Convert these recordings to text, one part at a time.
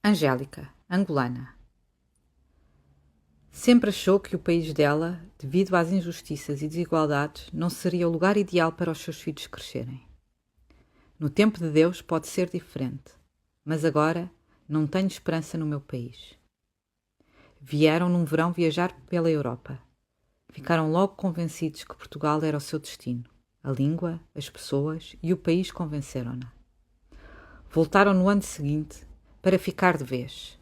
Angélica, angolana. Sempre achou que o país dela, devido às injustiças e desigualdades, não seria o lugar ideal para os seus filhos crescerem. No tempo de Deus pode ser diferente, mas agora não tenho esperança no meu país. Vieram num verão viajar pela Europa. Ficaram logo convencidos que Portugal era o seu destino. A língua, as pessoas e o país convenceram-na. Voltaram no ano seguinte para ficar de vez,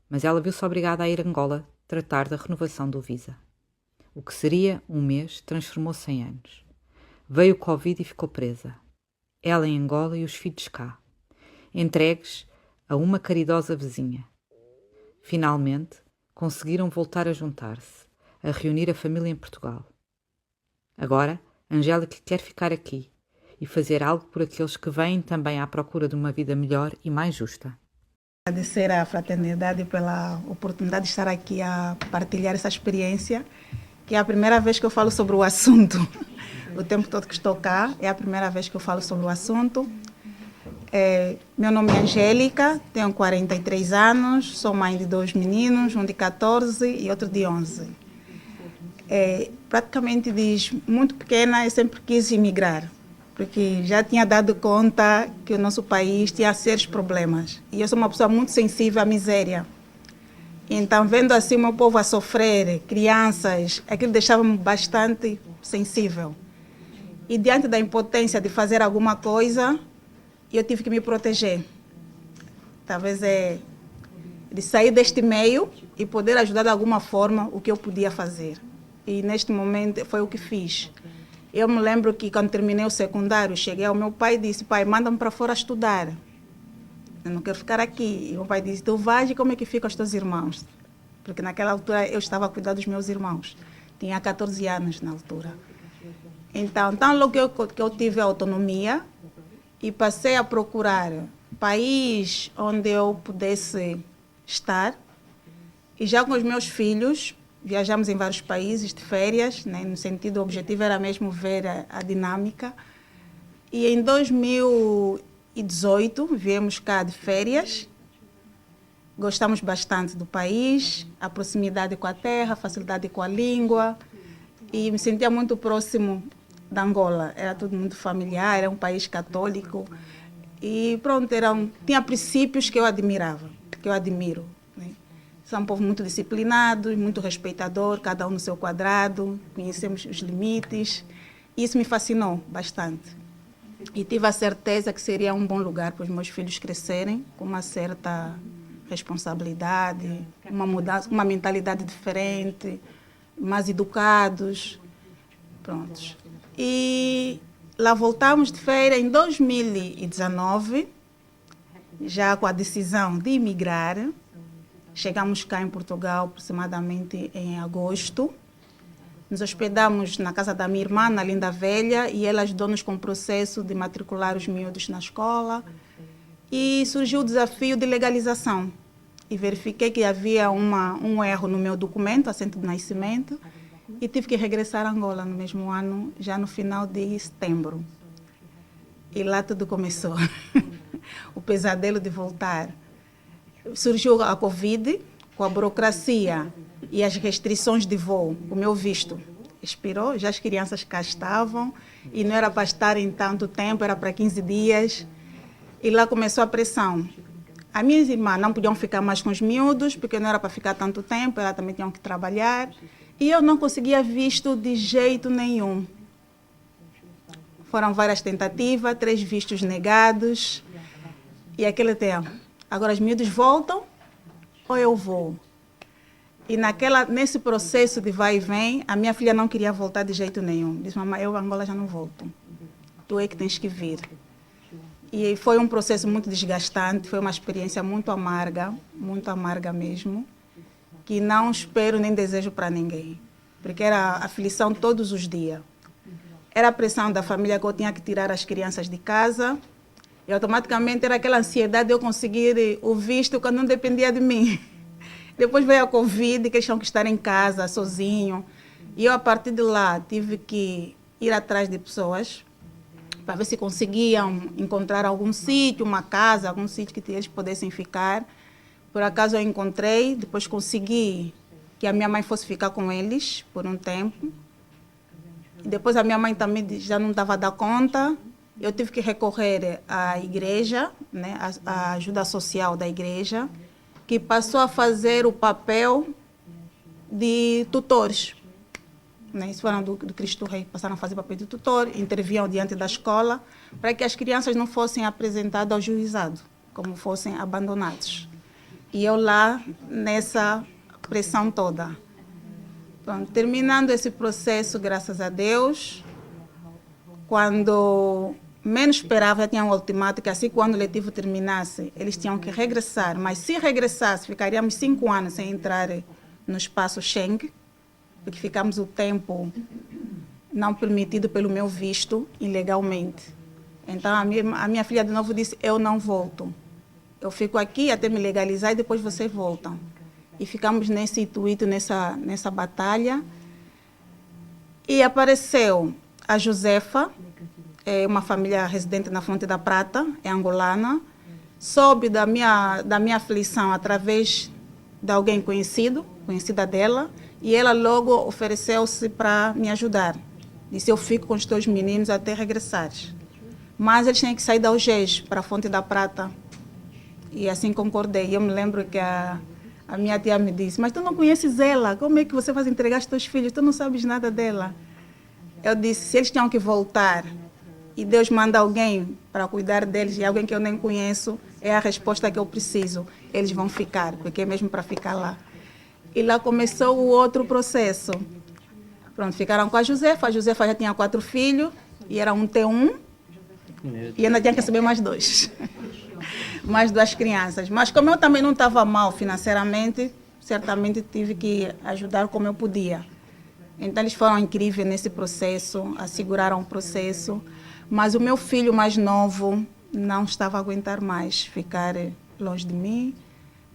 mas ela viu-se obrigada a ir a Angola tratar da renovação do visa. O que seria um mês transformou-se em anos. Veio o Covid e ficou presa. Ela em Angola e os filhos cá, entregues a uma caridosa vizinha. Finalmente, conseguiram voltar a juntar-se, a reunir a família em Portugal. Agora, Angélica quer ficar aqui e fazer algo por aqueles que vêm também à procura de uma vida melhor e mais justa. Agradecer à fraternidade pela oportunidade de estar aqui a partilhar essa experiência, que é a primeira vez que eu falo sobre o assunto. O tempo todo que estou cá, é a primeira vez que eu falo sobre o assunto. Meu nome é Angélica, tenho 43 anos, sou mãe de 2 meninos, um de 14 e outro de 11. Praticamente desde muito pequena eu sempre quis emigrar, porque já tinha dado conta que o nosso país tinha sérios problemas. E eu sou uma pessoa muito sensível à miséria. Então, vendo assim o meu povo a sofrer, crianças, aquilo deixava-me bastante sensível. E diante da impotência de fazer alguma coisa, eu tive que me proteger. Talvez de sair deste meio e poder ajudar de alguma forma o que eu podia fazer. E neste momento foi o que fiz. Eu me lembro que quando terminei o secundário, cheguei ao meu pai e disse: pai, manda-me para fora estudar. Eu não quero ficar aqui. E o meu pai disse: tu vais e como é que ficam os teus irmãos? Porque naquela altura eu estava a cuidar dos meus irmãos. Tinha 14 anos na altura. Então logo que eu tive a autonomia e passei a procurar país onde eu pudesse estar. E já com os meus filhos, viajamos em vários países de férias, né? No sentido, o objetivo era mesmo ver a dinâmica. E em 2018 viemos cá de férias. Gostamos bastante do país, a proximidade com a terra, a facilidade com a língua. E me sentia muito próximo da Angola. Era tudo muito familiar, era um país católico. E pronto, tinha princípios que eu admirava, que eu admiro. São um povo muito disciplinado, muito respeitador, cada um no seu quadrado, conhecemos os limites. Isso me fascinou bastante. E tive a certeza que seria um bom lugar para os meus filhos crescerem com uma certa responsabilidade, uma mudança, uma mentalidade diferente, mais educados. Prontos. E lá voltamos de feira em 2019, já com a decisão de emigrar. Chegamos cá em Portugal aproximadamente em agosto. Nos hospedamos na casa da minha irmã, na Linda Velha, e ela ajudou-nos com o processo de matricular os miúdos na escola. E surgiu o desafio de legalização. E verifiquei que havia um erro no meu documento, assento de nascimento, e tive que regressar a Angola no mesmo ano, já no final de setembro. E lá tudo começou. O pesadelo de voltar. Surgiu a Covid, com a burocracia e as restrições de voo. O meu visto expirou, já as crianças cá estavam, e não era para estarem tanto tempo, era para 15 dias. E lá começou a pressão. As minhas irmãs não podiam ficar mais com os miúdos, porque não era para ficar tanto tempo, elas também tinham que trabalhar. E eu não conseguia visto de jeito nenhum. Foram várias tentativas, 3 vistos negados. E aquele tempo. Agora os miúdos voltam ou eu vou? E nesse processo de vai e vem, a minha filha não queria voltar de jeito nenhum. Disse: mamãe, eu a Angola já não volto. Tu é que tens que vir. E foi um processo muito desgastante, foi uma experiência muito amarga mesmo, que não espero nem desejo para ninguém, porque era aflição todos os dias. Era a pressão da família que eu tinha que tirar as crianças de casa, e automaticamente era aquela ansiedade de eu conseguir o visto quando não dependia de mim. Depois veio a Covid, que eles tinham que estar em casa, sozinho. E eu, a partir de lá, tive que ir atrás de pessoas para ver se conseguiam encontrar algum sítio, uma casa, algum sítio que eles pudessem ficar, Por acaso eu encontrei, depois consegui que a minha mãe fosse ficar com eles por um tempo. E depois a minha mãe também já não estava a dar conta. Eu tive que recorrer à igreja, né, à ajuda social da igreja, que passou a fazer o papel de tutores. Né? Isso foram do Cristo Rei, passaram a fazer papel de tutor, interviam diante da escola, para que as crianças não fossem apresentadas ao juizado, como fossem abandonados. E eu lá, nessa pressão toda. Pronto, terminando esse processo, graças a Deus, quando menos esperava, já tinha um ultimato que assim quando o letivo terminasse, eles tinham que regressar. Mas se regressasse, ficaríamos 5 anos sem entrar no espaço Schengen, porque ficamos o tempo não permitido pelo meu visto, ilegalmente. Então a minha filha de novo disse, eu não volto. Eu fico aqui até me legalizar e depois vocês voltam. E ficamos nesse intuito, nessa batalha. E apareceu a Josefa, é uma família residente na Fonte da Prata, é angolana. Soube da minha aflição através de alguém conhecida dela, e ela logo ofereceu-se para me ajudar. Disse, eu fico com os teus meninos até regressares. Mas eles têm que sair da Algés para a Fonte da Prata. E assim concordei. Eu me lembro que a minha tia me disse, mas tu não conheces ela, como é que você vai entregar os teus filhos? Tu não sabes nada dela. Eu disse, se eles tinham que voltar e Deus manda alguém para cuidar deles, e alguém que eu nem conheço, é a resposta que eu preciso. Eles vão ficar, porque é mesmo para ficar lá. E lá começou o outro processo. Pronto, ficaram com a Josefa já tinha 4 filhos, e era um T1, e ainda tinha que receber mais 2. Mais 2 crianças. Mas como eu também não estava mal financeiramente, certamente tive que ajudar como eu podia. Então eles foram incríveis nesse processo, asseguraram o processo. Mas o meu filho mais novo não estava a aguentar mais ficar longe de mim.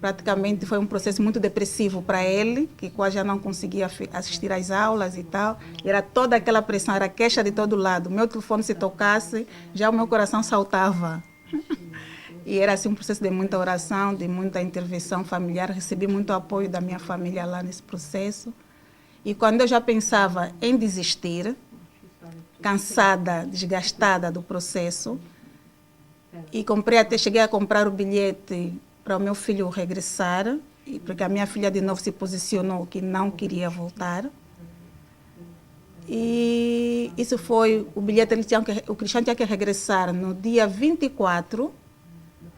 Praticamente foi um processo muito depressivo para ele, que quase já não conseguia assistir às aulas e tal. Era toda aquela pressão, era queixa de todo lado. Meu telefone se tocasse, já o meu coração saltava. E era assim um processo de muita oração, de muita intervenção familiar. Recebi muito apoio da minha família lá nesse processo. E quando eu já pensava em desistir, cansada, desgastada do processo, e cheguei a comprar o bilhete para o meu filho regressar, porque a minha filha de novo se posicionou que não queria voltar. E isso foi, o bilhete, o Cristiano tinha que regressar no dia 24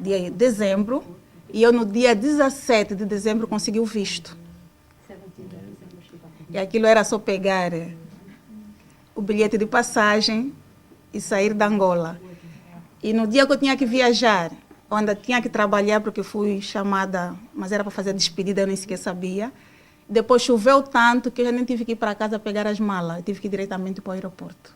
de dezembro, e eu no dia 17 de dezembro consegui o visto. E aquilo era só pegar o bilhete de passagem e sair da Angola. E no dia que eu tinha que viajar, eu ainda tinha que trabalhar porque fui chamada, mas era para fazer a despedida, eu nem sequer sabia. Depois choveu tanto que eu já nem tive que ir para casa pegar as malas, eu tive que ir diretamente para o aeroporto.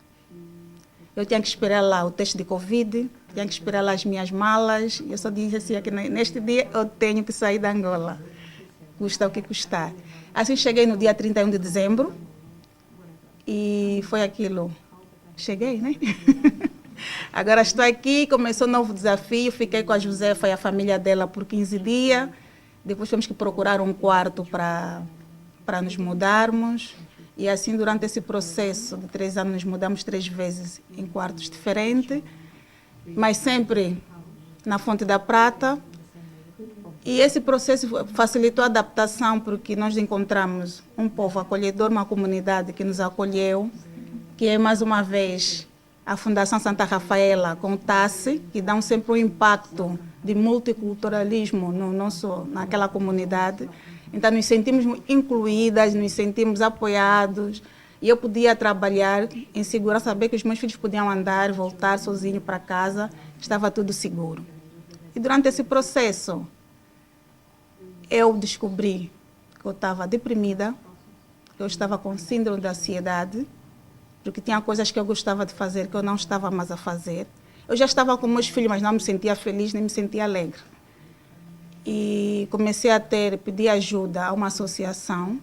Eu tinha que esperar lá o teste de Covid, tinha que esperar lá as minhas malas, e eu só disse assim, que neste dia eu tenho que sair da Angola, custa o que custar. Assim cheguei no dia 31 de dezembro, e foi aquilo, cheguei, né? Agora estou aqui, começou um novo desafio, fiquei com a Josefa e a família dela por 15 dias. Depois tivemos que procurar um quarto para nos mudarmos. E assim, durante esse processo de 3 anos, nos mudamos 3 vezes em quartos diferentes, mas sempre na Fonte da Prata. E esse processo facilitou a adaptação, porque nós encontramos um povo acolhedor, uma comunidade que nos acolheu, que é, mais uma vez, a Fundação Santa Rafaela com o TASSE, que dão sempre um impacto de multiculturalismo naquela comunidade. Então, nos sentimos incluídas, nos sentimos apoiados, e eu podia trabalhar em segurança, saber que os meus filhos podiam andar, voltar sozinhos para casa, estava tudo seguro. E durante esse processo, eu descobri que eu estava deprimida, que eu estava com síndrome da ansiedade, porque tinha coisas que eu gostava de fazer que eu não estava mais a fazer. Eu já estava com meus filhos, mas não me sentia feliz, nem me sentia alegre. E comecei a pedir ajuda a uma associação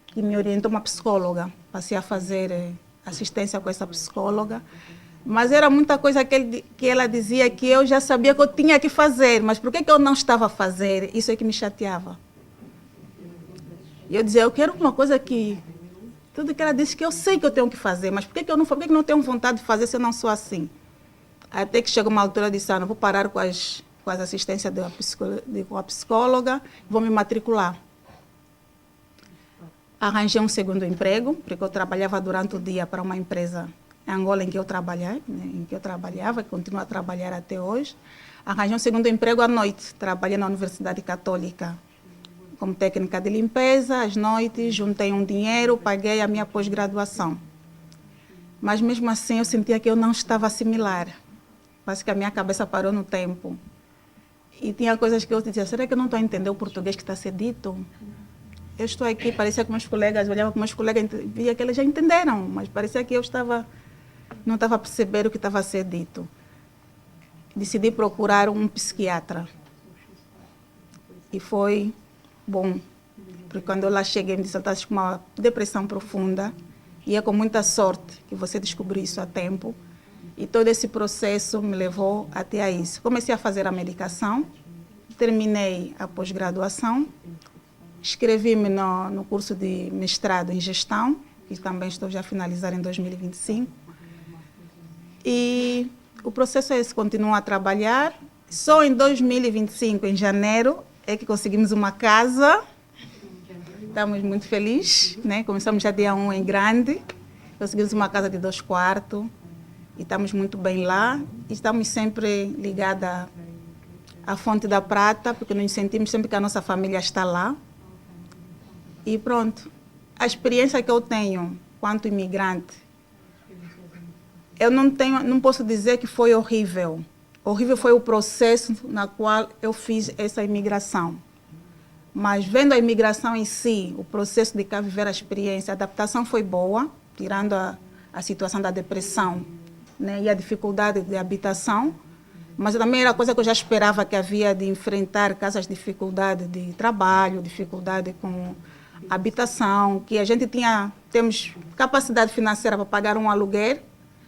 que me orientou, uma psicóloga. Passei a fazer assistência com essa psicóloga. Mas era muita coisa que ela dizia que eu já sabia que eu tinha que fazer, mas por que eu não estava a fazer? Isso é que me chateava. E eu dizia, eu quero uma coisa que... Tudo que ela disse que eu sei que eu tenho que fazer, mas por que eu não, por que não tenho vontade de fazer se eu não sou assim? Até que chegou uma altura, eu disse, não vou parar com as assistências com a psicóloga, vou me matricular. Arranjei um segundo emprego, porque eu trabalhava durante o dia para uma empresa em Angola em que eu trabalhava, e continuo a trabalhar até hoje. Arranjei um segundo emprego à noite, trabalhei na Universidade Católica como técnica de limpeza, às noites, juntei um dinheiro, paguei a minha pós-graduação. Mas mesmo assim eu sentia que eu não estava a assimilar. Parece que a minha cabeça parou no tempo. E tinha coisas que eu dizia, será que eu não estou a entender o português que está a ser dito? Eu estou aqui, parecia que meus colegas, olhava para meus colegas, via que eles já entenderam, mas parecia que eu não estava a perceber o que estava a ser dito. Decidi procurar um psiquiatra. E foi bom, porque quando eu lá cheguei, me disse, estás com uma depressão profunda, e é com muita sorte que você descobriu isso a tempo. E todo esse processo me levou até a isso. Comecei a fazer a medicação, terminei a pós-graduação, inscrevi-me no curso de mestrado em gestão, que também estou já a finalizar em 2025. E o processo é esse, continuo a trabalhar. Só em 2025, em janeiro, é que conseguimos uma casa. Estamos muito felizes, né? Começamos já dia 1 em grande. Conseguimos uma casa de 2 quartos. E estamos muito bem lá. E estamos sempre ligados à Fonte da Prata, porque nos sentimos sempre que a nossa família está lá. E pronto. A experiência que eu tenho quanto imigrante, eu não posso dizer que foi horrível. Horrível foi o processo na qual eu fiz essa imigração. Mas vendo a imigração em si, o processo de cá viver a experiência, a adaptação foi boa, tirando a situação da depressão, né, e a dificuldade de habitação. Mas também era coisa que eu já esperava que havia de enfrentar, caso as dificuldades de trabalho, dificuldade com habitação, que a gente temos capacidade financeira para pagar um aluguel.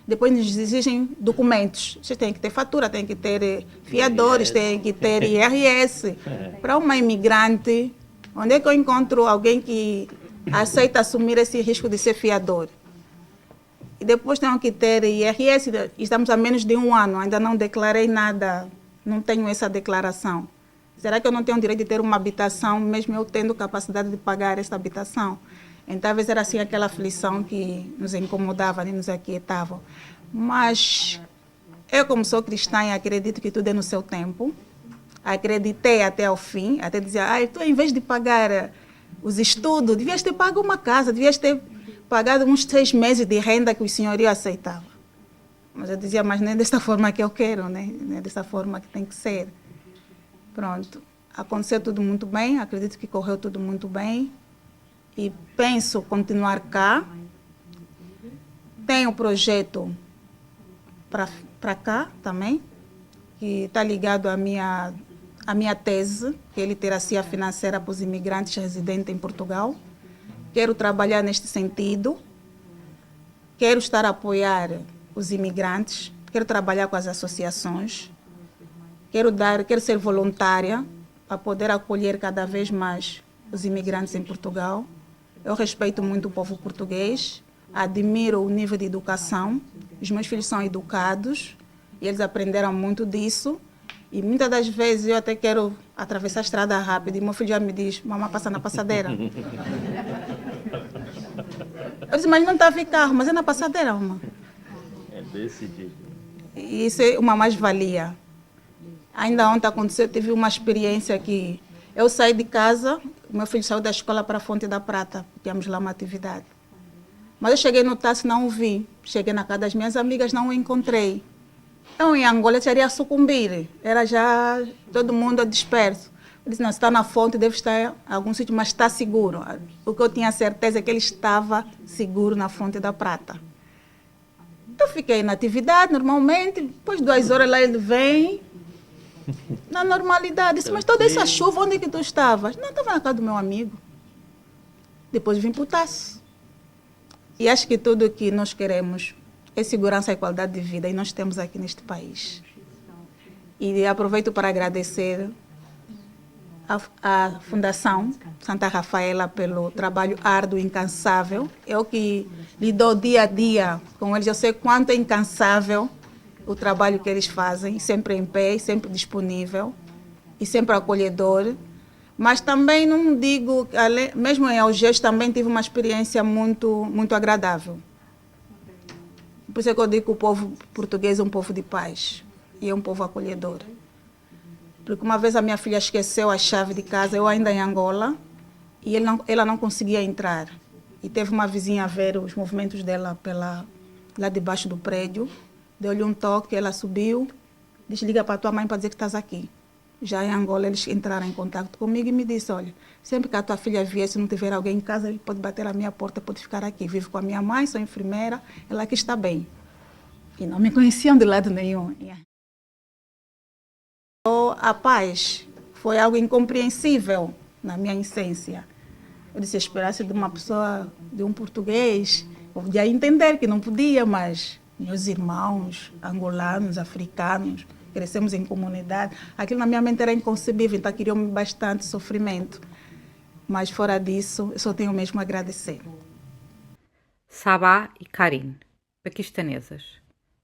Depois nos exigem documentos. Você tem que ter fatura, tem que ter fiadores, tem que ter IRS. Para uma imigrante, onde é que eu encontro alguém que aceita assumir esse risco de ser fiador? E depois tenho que ter IRS, estamos há menos de 1 ano, ainda não declarei nada, não tenho essa declaração. Será que eu não tenho o direito de ter uma habitação, mesmo eu tendo capacidade de pagar essa habitação? Então, talvez era assim aquela aflição que nos incomodava, né, nos aquietava. Mas eu, como sou cristã, acredito que tudo é no seu tempo. Acreditei até ao fim, até dizer, tu em vez de pagar os estudos, devias ter pago uma casa, devias ter pagado uns 3 meses de renda que o senhorio aceitava. Mas eu dizia, mas não é dessa forma que eu quero, né? Não é dessa forma que tem que ser. Pronto. Aconteceu tudo muito bem, acredito que correu tudo muito bem. E penso continuar cá. Tenho um projeto para cá também, que está ligado à minha tese, que é literacia financeira para os imigrantes residentes em Portugal. Quero trabalhar neste sentido. Quero estar a apoiar os imigrantes. Quero trabalhar com as associações. Quero ser voluntária para poder acolher cada vez mais os imigrantes em Portugal. Eu respeito muito o povo português, admiro o nível de educação. Os meus filhos são educados e eles aprenderam muito disso. E muitas das vezes eu até quero atravessar a estrada rápido e meu filho já me diz, mamãe, passa na passadeira. Eu disse, mas não está a vir carro, mas é na passadeira, mamãe. É desse jeito. E isso é uma mais-valia. Ainda ontem aconteceu, tive uma experiência que eu saí de casa, o meu filho saiu da escola para a Fonte da Prata, tínhamos lá uma atividade. Mas eu cheguei no táxi, não o vi. Cheguei na casa das minhas amigas, não o encontrei. Eu em Angola seria sucumbir, era já todo mundo disperso. Eu disse, não, se está na fonte, deve estar em algum sítio, mas está seguro. O que eu tinha certeza é que ele estava seguro na Fonte da Prata. Então fiquei na atividade, normalmente, depois de 2 horas lá ele vem, na normalidade. Disse, mas toda essa chuva, onde é que tu estavas? Não, estava na casa do meu amigo. Depois vim para o táxi. E acho que tudo que nós queremos é segurança e qualidade de vida, e nós temos aqui neste país. E aproveito para agradecer a Fundação Santa Rafaela pelo trabalho árduo e incansável. Eu que lido dia a dia com eles, eu sei quanto é incansável o trabalho que eles fazem, sempre em pé, sempre disponível e sempre acolhedor. Mas também não digo, mesmo em Algés também tive uma experiência muito agradável. Por isso é que eu digo que o povo português é um povo de paz e é um povo acolhedor. Porque uma vez a minha filha esqueceu a chave de casa, eu ainda em Angola, e ela não conseguia entrar. E teve uma vizinha a ver os movimentos dela lá debaixo do prédio, deu-lhe um toque, ela subiu, disse, liga para a tua mãe para dizer que estás aqui. Já em Angola, eles entraram em contato comigo e me disse, olha, sempre que a tua filha vier, se não tiver alguém em casa, ele pode bater à minha porta, pode ficar aqui. Vivo com a minha mãe, sou enfermeira, ela aqui está bem. E não me conheciam de lado nenhum. A paz foi algo incompreensível na minha essência. Eu disse, esperasse de uma pessoa, de um português, eu podia entender que não podia, mas meus irmãos, angolanos, africanos, crescemos em comunidade, aquilo na minha mente era inconcebível, então criou-me bastante sofrimento. Mas fora disso, eu só tenho mesmo a agradecer. Sabah e Karin, paquistanesas,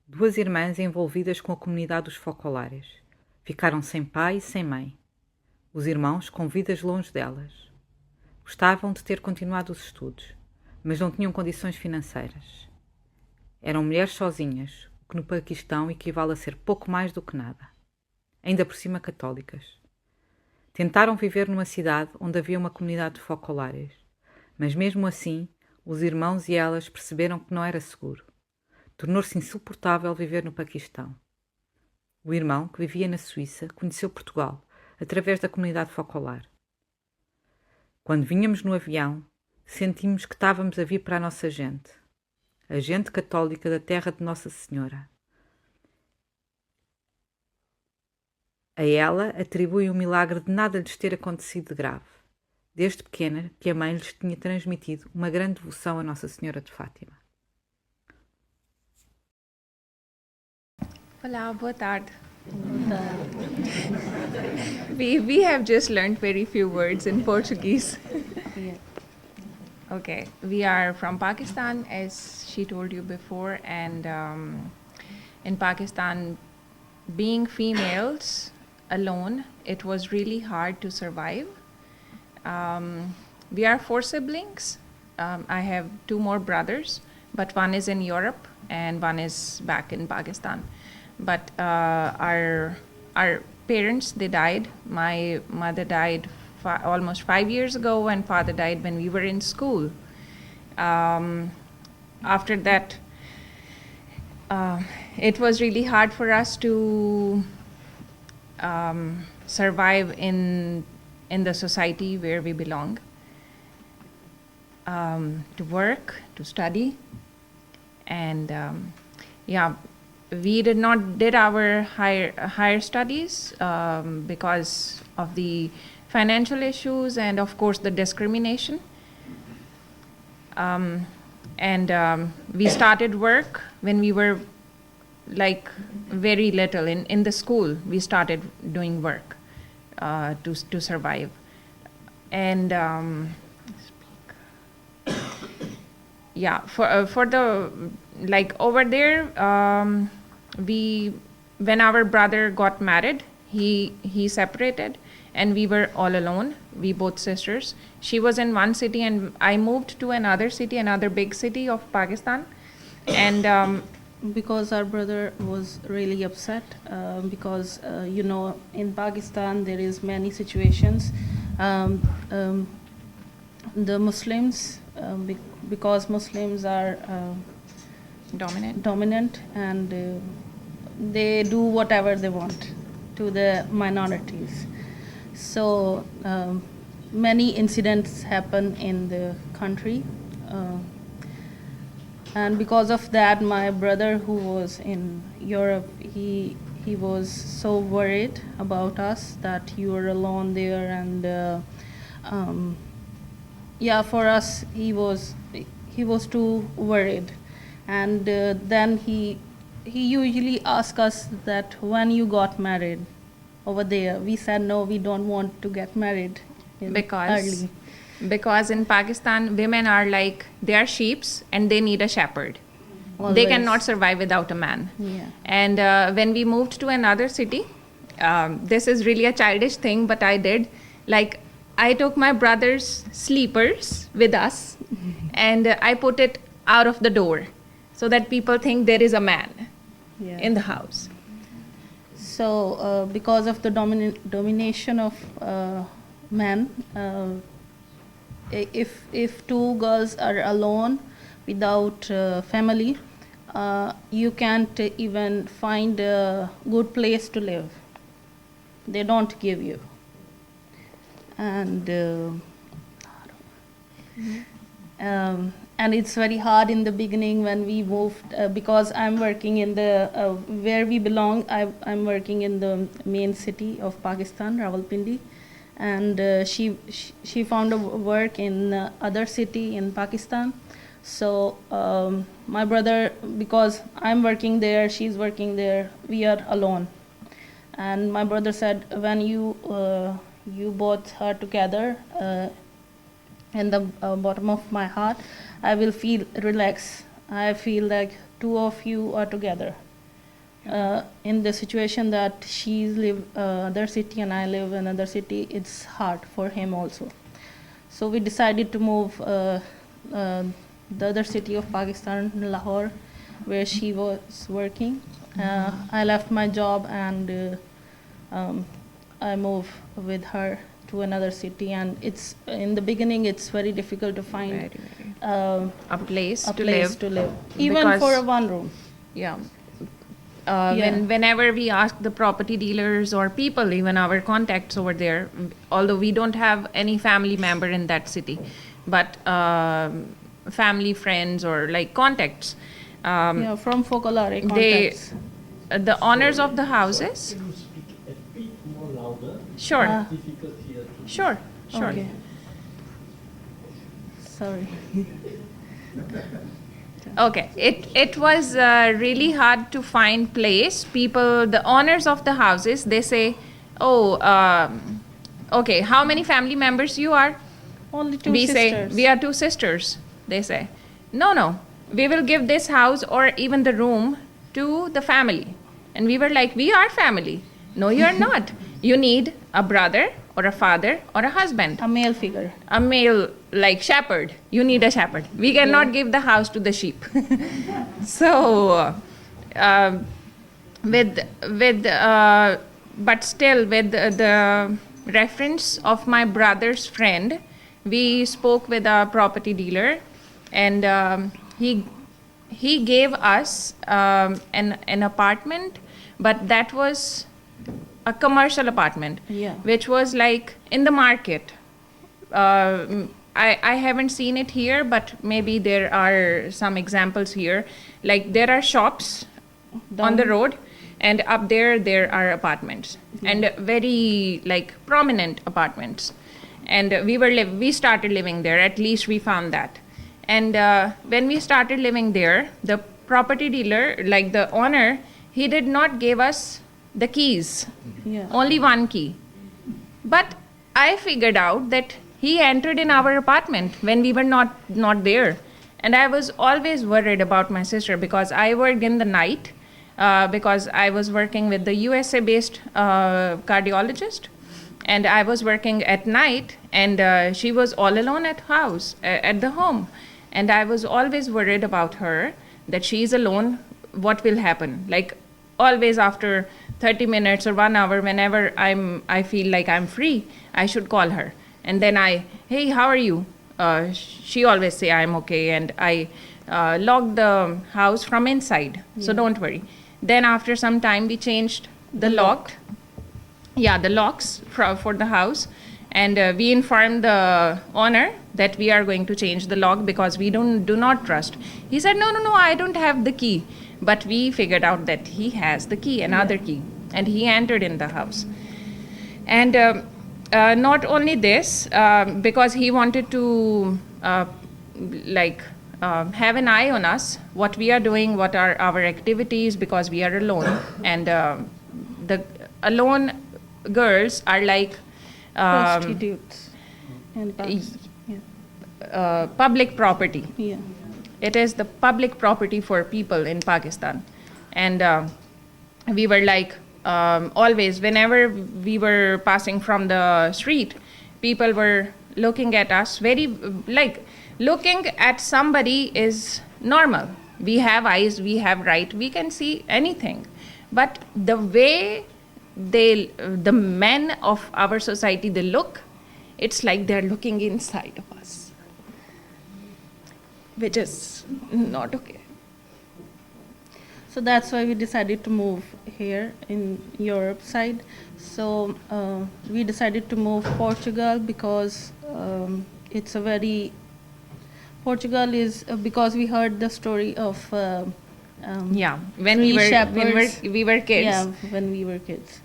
duas irmãs envolvidas com a comunidade dos focolares. Ficaram sem pai e sem mãe. Os irmãos com vidas longe delas. Gostavam de ter continuado os estudos, mas não tinham condições financeiras. Eram mulheres sozinhas, o que no Paquistão equivale a ser pouco mais do que nada. Ainda por cima católicas. Tentaram viver numa cidade onde havia uma comunidade de focolares, mas mesmo assim, os irmãos e elas perceberam que não era seguro. Tornou-se insuportável viver no Paquistão. O irmão, que vivia na Suíça, conheceu Portugal, através da comunidade focolar. Quando vínhamos no avião, sentimos que estávamos a vir para a nossa gente, a gente católica da terra de Nossa Senhora. A ela atribui o milagre de nada lhes ter acontecido de grave, desde pequena que a mãe lhes tinha transmitido uma grande devoção a Nossa Senhora de Fátima. Olá, boa tarde. We have just learned very few words in Portuguese. Yeah. Okay, we are from Pakistan, as she told you before, and in Pakistan, being females alone, it was really hard to survive. We are 4 siblings. I have 2 more brothers, but one is in Europe and one is back in Pakistan. But our parents, they died. My mother died almost 5 years ago, and father died when we were in school. After that, it was really hard for us to survive in the society where we belong, to work, to study, and we did not did our higher studies because of the financial issues and of course the discrimination. We started work when we were like very little in the school. We started doing work to survive, and for the like over there. When our brother got married, he separated, and we were all alone. We both sisters. She was in one city, and I moved to another city, another big city of Pakistan, and Because our brother was really upset because in Pakistan there is many situations. The Muslims, because Muslims are dominant and they do whatever they want to the minorities. So many incidents happen in the country, and because of that, my brother, who was in Europe, he was so worried about us that you were alone there, and for us he was too worried. And then he usually asks us that when you got married over there. We said no, we don't want to get married because early. in Pakistan women are like, they are sheeps and they need a shepherd. They Always. cannot survive without a man. Yeah. And when we moved to another city, this is really a childish thing, but I did. Like, I took my brother's sleepers with us and I put it out of the door so that people think there is a man Yeah. in the house. So, because of the domination of men, if two girls are alone without family, you can't even find a good place to live. They don't give you. And and it's very hard in the beginning when we moved, because I'm working in the where we belong. I'm working in the main city of Pakistan, Rawalpindi, and she found a work in other city in Pakistan. So my brother, because I'm working there, she's working there, we are alone. And my brother said, when you both are together, in the bottom of my heart, I will feel relaxed. I feel like two of you are together. In the situation that she live other city and I live in another city, it's hard for him also. So we decided to move the other city of Pakistan, Lahore, where she was working. I left my job and I moved with her to another city, and it's in the beginning it's very difficult to find A place a to place live. to live, even Because- for a one room. Yeah. Yeah. Whenever we ask the property dealers or people, even our contacts over there, although we don't have any family member in that city, but family, friends, or like contacts, Yeah, from Focolare they, contacts. the owners of the houses, Can you speak a bit more louder? sure, Difficult here to sure, sure. Okay. Sorry. Okay, it was really hard to find place. People, the owners of the houses, they say, oh, okay, how many family members you are? Only two We sisters. say, we are two sisters. They say, no, we will give this house or even the room to the family. And we were like, we are family. No, you are not. You need a brother or a father or a husband. A male figure. A male, like shepherd. You need a shepherd. We cannot give the house to the sheep. So, but still, with the reference of my brother's friend, we spoke with a property dealer, and he gave us an apartment, but that was a commercial apartment, Yeah. which was like in the market. I haven't seen it here, but maybe there are some examples here. Like there are shops on the road, and up there are apartments, and very like prominent apartments. And we started living there. At least we found that. And when we started living there, the property dealer, like the owner, he did not give us the keys. Yeah. Only one key. But I figured out that he entered in our apartment when we were not there. And I was always worried about my sister because I worked in the night, because I was working with the USA-based cardiologist. And I was working at night, and she was all alone at the home. And I was always worried about her, that she is alone, what will happen? Like always after 30 minutes or 1 hour, whenever I feel like I'm free, I should call her. And then hey, how are you? She always say I'm okay, and I locked the house from inside, so don't worry. Then after some time, we changed the lock. Yeah, the locks for the house, and we informed the owner that we are going to change the lock because we do not trust. He said, no, I don't have the key. But we figured out that he has the key, another key, and he entered in the house. And not only this, because he wanted to have an eye on us, what we are doing, what are our activities, because we are alone. And the alone girls are like Prostitutes in Pakistan. public property. Yeah. It is the public property for people in Pakistan. And we were like, always, whenever we were passing from the street, people were looking at us very, like, looking at somebody is normal. We have eyes, we have right, we can see anything. But the way the men of our society, they look, it's like they're looking inside of us, which is not okay. So that's why we decided to move here in Europe side. So we decided to move Portugal because it's a very Portugal is because we heard the story of Yeah, when three we were shepherds. we were kids, Yeah, when we were kids.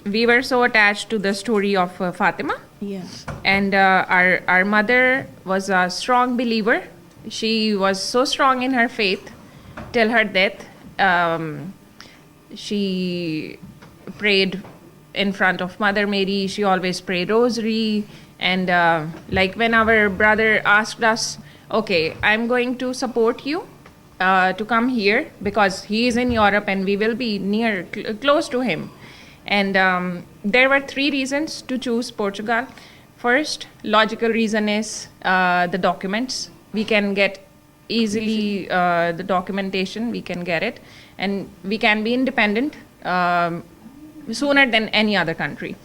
we were so attached to the story of Fatima. Yeah. And our mother was a strong believer. She was so strong in her faith till her death. She prayed in front of Mother Mary. She always prayed rosary. And like when our brother asked us, okay, I'm going to support you to come here because he is in Europe and we will be close to him. And there were 3 reasons to choose Portugal. First, logical reason is the documents. We can get easily the documentation, we can get it, and we can be independent sooner than any other country.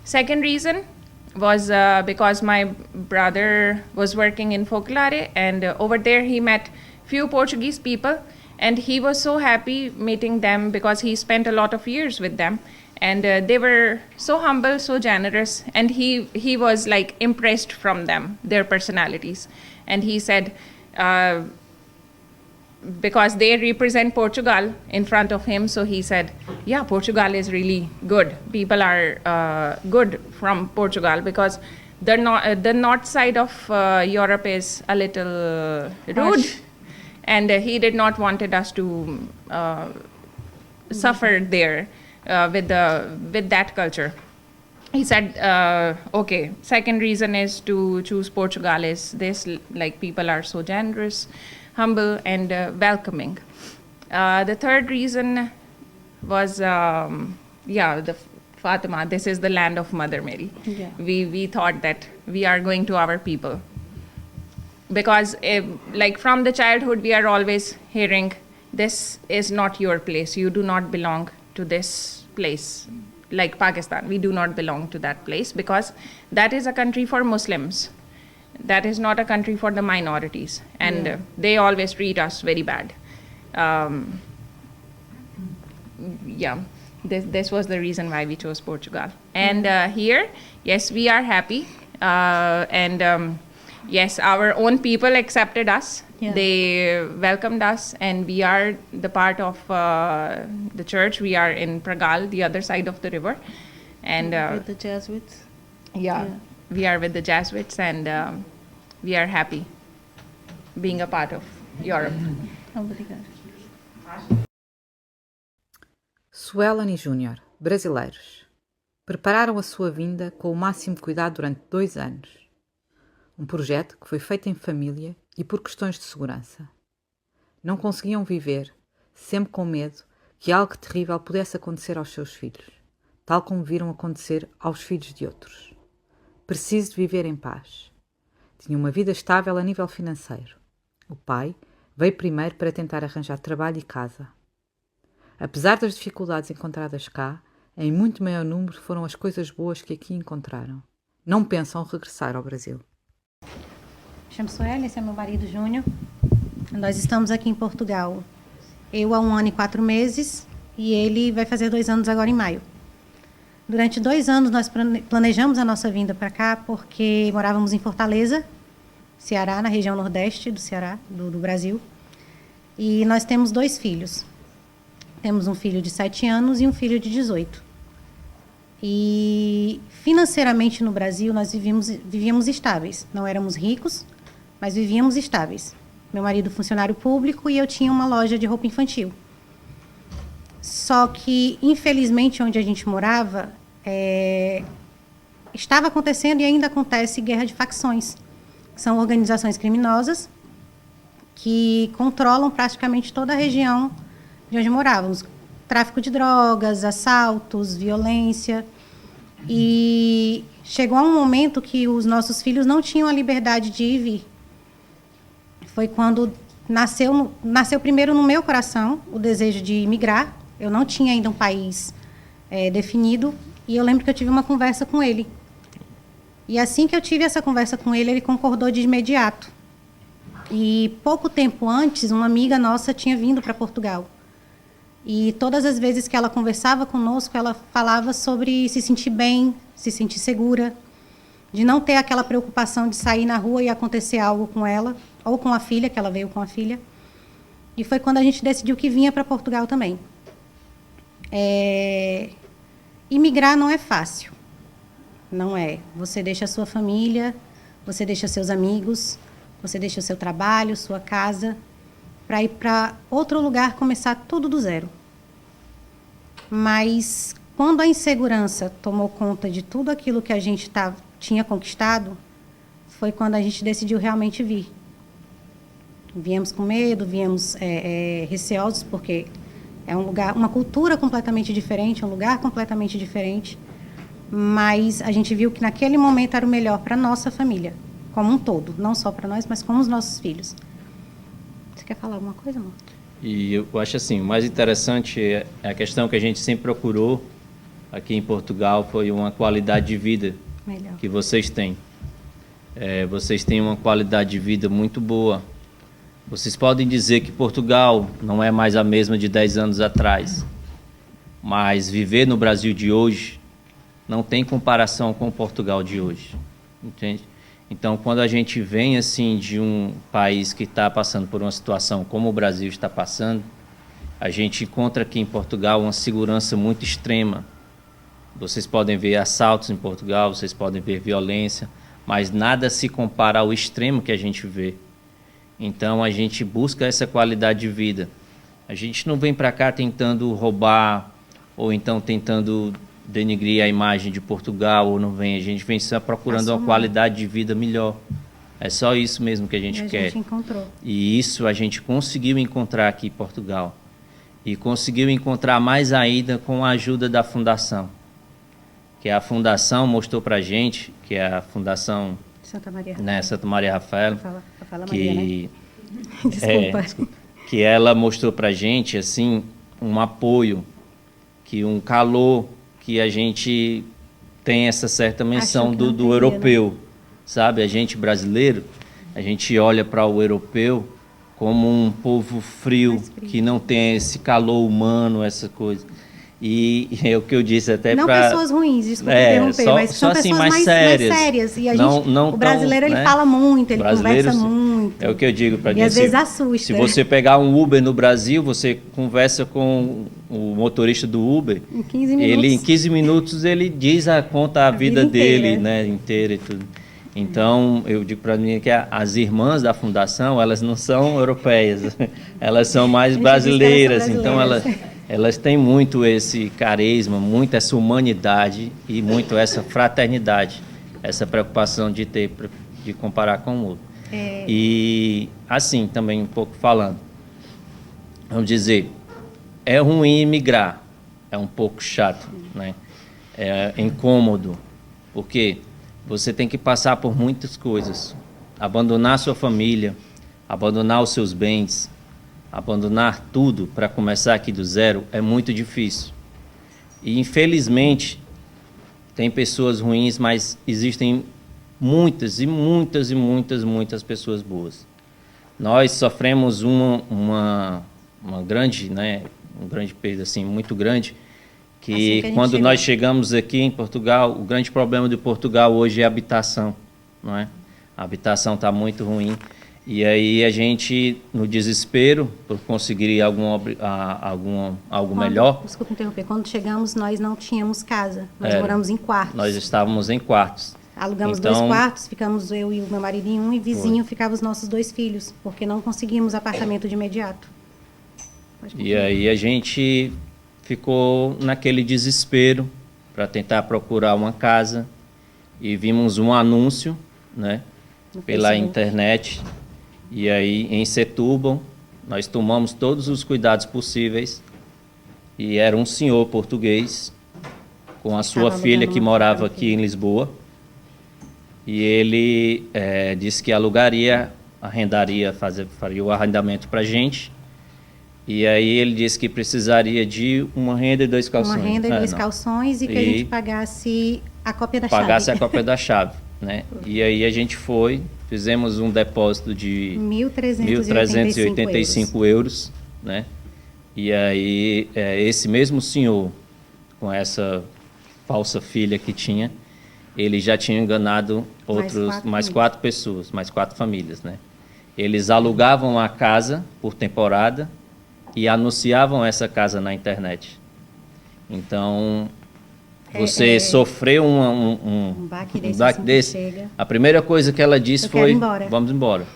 Second reason was because my brother was working in Focolare, and over there he met few Portuguese people, and he was so happy meeting them because he spent a lot of years with them. And they were so humble, so generous, and he was like impressed from them, their personalities. And he said, because they represent Portugal in front of him, so he said, yeah, Portugal is really good. People are good from Portugal because the north side of Europe is a little rude, Harsh. and he did not wanted us to suffer there. With that culture. He said, okay, second reason is to choose Portugal is this, like people are so generous, humble, and welcoming. The third reason was, the Fatima, this is the land of Mother Mary. Yeah. We thought that we are going to our people. Because like from the childhood, we are always hearing, this is not your place, you do not belong to this place, like Pakistan. We do not belong to that place because that is a country for Muslims. That is not a country for the minorities. And they always treat us very bad. This was the reason why we chose Portugal. And here, yes, we are happy. Yes, our own people accepted us. Yeah. They welcomed us, and we are the part of the church. We are in Pragal, the other side of the river. And With the Jesuits. we are with the Jesuits, and we are happy being a part of Europe. Obrigada. Suelen e Júnior, brasileiros, prepararam a sua vinda com o máximo cuidado durante 2 anos. Um projeto que foi feito em família e por questões de segurança. Não conseguiam viver, sempre com medo que algo terrível pudesse acontecer aos seus filhos, tal como viram acontecer aos filhos de outros. Preciso de viver em paz. Tinha uma vida estável a nível financeiro. O pai veio primeiro para tentar arranjar trabalho e casa. Apesar das dificuldades encontradas cá, em muito maior número foram as coisas boas que aqui encontraram. Não pensam regressar ao Brasil. Chamo Sueli, esse é meu marido Júnior. Nós estamos aqui em Portugal. Eu há 1 ano e 4 meses e ele vai fazer 2 anos agora em maio. Durante 2 anos nós planejamos a nossa vinda para cá porque morávamos em Fortaleza, Ceará, na região nordeste do Ceará, do Brasil. E nós temos 2 filhos. Temos um filho de 7 anos e um filho de 18. E financeiramente no Brasil nós vivíamos estáveis. Não éramos ricos, mas vivíamos estáveis. Meu marido funcionário público e eu tinha uma loja de roupa infantil. Só que, infelizmente, onde a gente morava, estava acontecendo e ainda acontece guerra de facções. São organizações criminosas que controlam praticamente toda a região de onde morávamos. Tráfico de drogas, assaltos, violência. E chegou a um momento que os nossos filhos não tinham a liberdade de ir e vir. Foi quando nasceu primeiro no meu coração o desejo de imigrar. Eu não tinha ainda um país definido. E eu lembro que eu tive uma conversa com ele. E assim que eu tive essa conversa com ele, ele concordou de imediato. E pouco tempo antes, uma amiga nossa tinha vindo para Portugal. E todas as vezes que ela conversava conosco, ela falava sobre se sentir bem, se sentir segura, de não ter aquela preocupação de sair na rua e acontecer algo com ela, ou com a filha, que ela veio com a filha. E foi quando a gente decidiu que vinha para Portugal também. Imigrar não é fácil. Não é. Você deixa a sua família, você deixa seus amigos, você deixa o seu trabalho, sua casa, para ir para outro lugar começar tudo do zero. Mas quando a insegurança tomou conta de tudo aquilo que a gente tinha conquistado, foi quando a gente decidiu realmente vir. Viemos com medo, viemos receosos, porque é um lugar, uma cultura completamente diferente, um lugar completamente diferente. Mas a gente viu que naquele momento era o melhor para a nossa família, como um todo. Não só para nós, mas como os nossos filhos. Você quer falar alguma coisa, amor? E eu acho assim, o mais interessante é a questão que a gente sempre procurou aqui em Portugal, foi uma qualidade de vida Melhor. que vocês têm. Vocês têm uma qualidade de vida muito boa. Vocês podem dizer que Portugal não é mais a mesma de 10 anos atrás, mas viver no Brasil de hoje não tem comparação com o Portugal de hoje, entende? Então, quando a gente vem assim de um país que está passando por uma situação como o Brasil está passando, a gente encontra aqui em Portugal uma segurança muito extrema. Vocês podem ver assaltos em Portugal, vocês podem ver violência, mas nada se compara ao extremo que a gente vê. Então, a gente busca essa qualidade de vida. A gente não vem para cá tentando roubar ou então tentando denigrir a imagem de Portugal, ou não vem. A gente vem só procurando uma qualidade de vida melhor. É só isso mesmo que a gente quer. A gente encontrou. E isso a gente conseguiu encontrar aqui em Portugal. E conseguiu encontrar mais ainda com a ajuda da Fundação. Que a Fundação mostrou para a gente, que é a Fundação Santa Maria Rafael. Né, Santa Maria Rafael, Fala que, Maria, né? Desculpa. que ela mostrou para a gente assim, um apoio, que um calor, que a gente tem essa certa menção do europeu, sabe? A gente brasileiro, a gente olha para o europeu como um povo frio, que não tem esse calor humano, essa coisa. E é o que eu disse até para... Não pessoas ruins, desculpa interromper, mas são assim, pessoas mais sérias. E a gente, o brasileiro, ele fala muito, ele conversa muito. É o que eu digo para gente. E às vezes assusta. Se você pegar um Uber no Brasil, você conversa com o motorista do Uber. Em 15 minutos. Ele, em 15 minutos, ele conta a vida dele, né, inteira e tudo. Então, eu digo para mim que as irmãs da Fundação, elas não são europeias, elas são mais brasileiras. Então, elas têm muito esse carisma, muito essa humanidade e muito essa fraternidade, essa preocupação de comparar com o outro. E assim, também um pouco falando, vamos dizer, é ruim imigrar, é um pouco chato, né? É incômodo, porque você tem que passar por muitas coisas, abandonar sua família, abandonar os seus bens, abandonar tudo para começar aqui do zero é muito difícil. E, infelizmente, tem pessoas ruins, mas existem muitas e muitas e muitas, muitas pessoas boas. Nós sofremos uma grande, né, um grande perda assim, muito grande, que quando nós chegamos aqui em Portugal, o grande problema de Portugal hoje é a habitação, não é? A habitação está muito ruim. E aí a gente, no desespero, por conseguir algo melhor... Desculpa interromper. Quando chegamos, nós não tínhamos casa. Nós moramos em quartos. Nós estávamos em quartos. Alugamos Então- 2 quartos, ficamos eu e o meu marido em um, e vizinho ficava os nossos 2 filhos, porque não conseguimos apartamento de imediato. Pode E concluir. aí a gente ficou naquele desespero para tentar procurar uma casa e vimos um anúncio, né, No pela Facebook. internet. E aí em Setúbal nós tomamos todos os cuidados possíveis e era um senhor português com a sua Estava filha alugando que uma morava casa aqui em Lisboa. E ele disse que alugaria, arrendaria, faria o arrendamento para a gente. E aí ele disse que precisaria de uma renda e 2 calções. Uma renda e 2 não. calções, e que a E gente pagasse a cópia da Pagasse chave. a cópia da chave, né? E aí a gente foi, fizemos um depósito de 1.385 euros, né? E aí esse mesmo senhor, com essa falsa filha que tinha, ele já tinha enganado mais 4 pessoas, mais 4 famílias, né? Eles alugavam a casa por temporada e anunciavam essa casa na internet. Então, você sofreu um baque desse, baque assim, desse. chega. A primeira coisa que ela disse Eu quero foi: ir embora. vamos embora.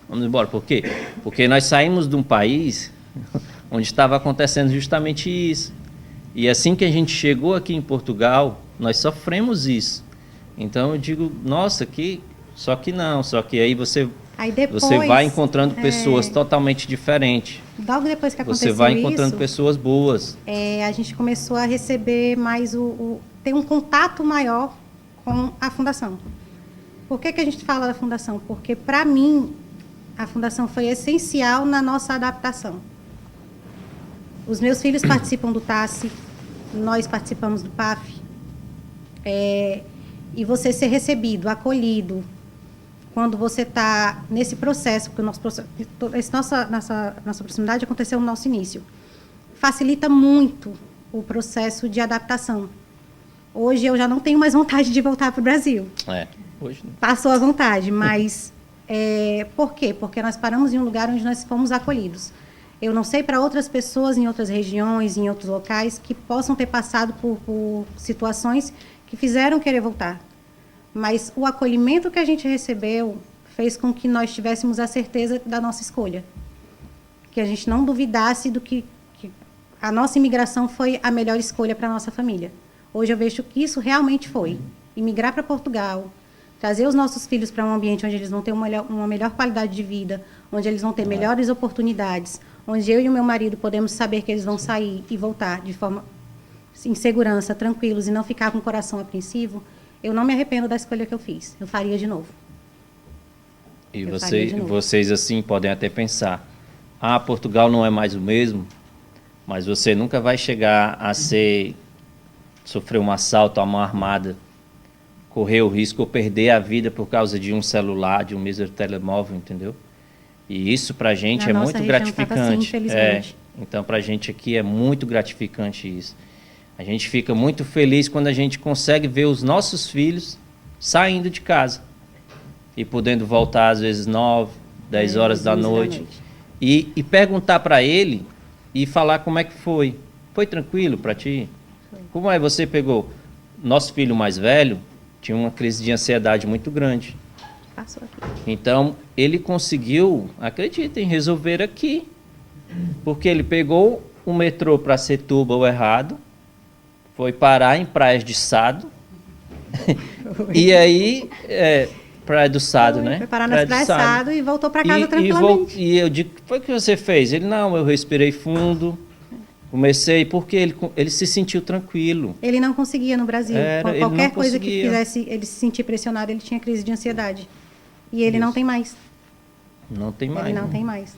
Vamos embora. Por quê? Porque nós saímos de um país onde estava acontecendo justamente isso. E assim que a gente chegou aqui em Portugal, nós sofremos isso. Então eu digo, nossa, só que não, só que aí você Depois, você vai encontrando pessoas totalmente diferentes. logo depois que aconteceu Você vai encontrando isso, pessoas boas. a gente começou a receber mais ter um contato maior com a fundação. Por que a gente fala da fundação? Porque, para mim, a fundação foi essencial na nossa adaptação. Os meus filhos participam do TASSE, nós participamos do PAF. E você ser recebido, acolhido, quando você está nesse processo, porque o nosso processo, nossa proximidade aconteceu no nosso início, facilita muito o processo de adaptação. Hoje eu já não tenho mais vontade de voltar para o Brasil. Hoje não. Passou a vontade, mas por quê? Porque nós paramos em um lugar onde nós fomos acolhidos. Eu não sei para outras pessoas em outras regiões, em outros locais, que possam ter passado por situações que fizeram querer voltar. Mas o acolhimento que a gente recebeu fez com que nós tivéssemos a certeza da nossa escolha. Que a gente não duvidasse do que a nossa imigração foi a melhor escolha para a nossa família. Hoje eu vejo que isso realmente foi. Imigrar para Portugal, trazer os nossos filhos para um ambiente onde eles vão ter uma melhor qualidade de vida, onde eles vão ter melhores oportunidades, onde eu e o meu marido podemos saber que eles vão sair e voltar de forma em segurança, tranquilos, e não ficar com o coração apreensivo. Eu não me arrependo da escolha que eu fiz. Eu faria de novo. E Eu faria de novo. vocês assim podem até pensar: Portugal não é mais o mesmo, mas você nunca vai chegar a sofrer um assalto à mão armada, correr o risco ou perder a vida por causa de um celular, de um mísero telemóvel, entendeu? E isso pra gente Na é nossa muito região tava gratificante. assim, infelizmente. Então pra gente aqui é muito gratificante isso. A gente fica muito feliz quando a gente consegue ver os nossos filhos saindo de casa e podendo voltar às vezes 9, 10 horas da 11 noite. E perguntar para ele e falar como é que foi. Foi tranquilo para ti? Como é você pegou? Nosso filho mais velho tinha uma crise de ansiedade muito grande. Passou aqui. Então, ele conseguiu, acreditem, resolver aqui. Porque ele pegou o metrô para Setúbal errado, foi parar em Praias de Sado, e aí, Praia do Sado, né? Foi parar nas Praias de Sado e voltou para casa E tranquilamente. e eu digo, o que foi que você fez? Ele, não, eu respirei fundo, comecei, porque ele se sentiu tranquilo. Ele não conseguia no Brasil. Ele Qualquer não coisa que conseguia. fizesse ele se sentir pressionado, ele tinha crise de ansiedade. E ele não tem mais. Não tem mais. Ele não né? tem mais.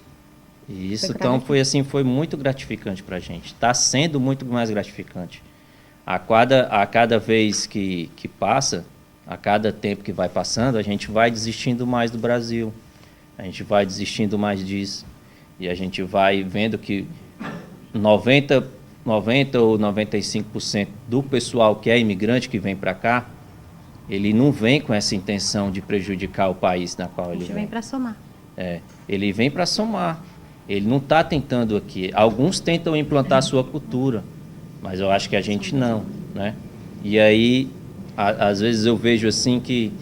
E isso, Foi então, gratificante. foi muito gratificante para a gente. Está sendo muito mais gratificante. A cada vez que passa, a cada tempo que vai passando, a gente vai desistindo mais do Brasil. A gente vai desistindo mais disso. E a gente vai vendo que 90 ou 95% do pessoal que é imigrante, que vem para cá, ele não vem com essa intenção de prejudicar o país na qual A ele gente vem. vem para somar. Ele vem para somar. Ele não está tentando aqui. Alguns tentam implantar a sua cultura, mas eu acho que a gente não, né? E aí às vezes eu vejo assim que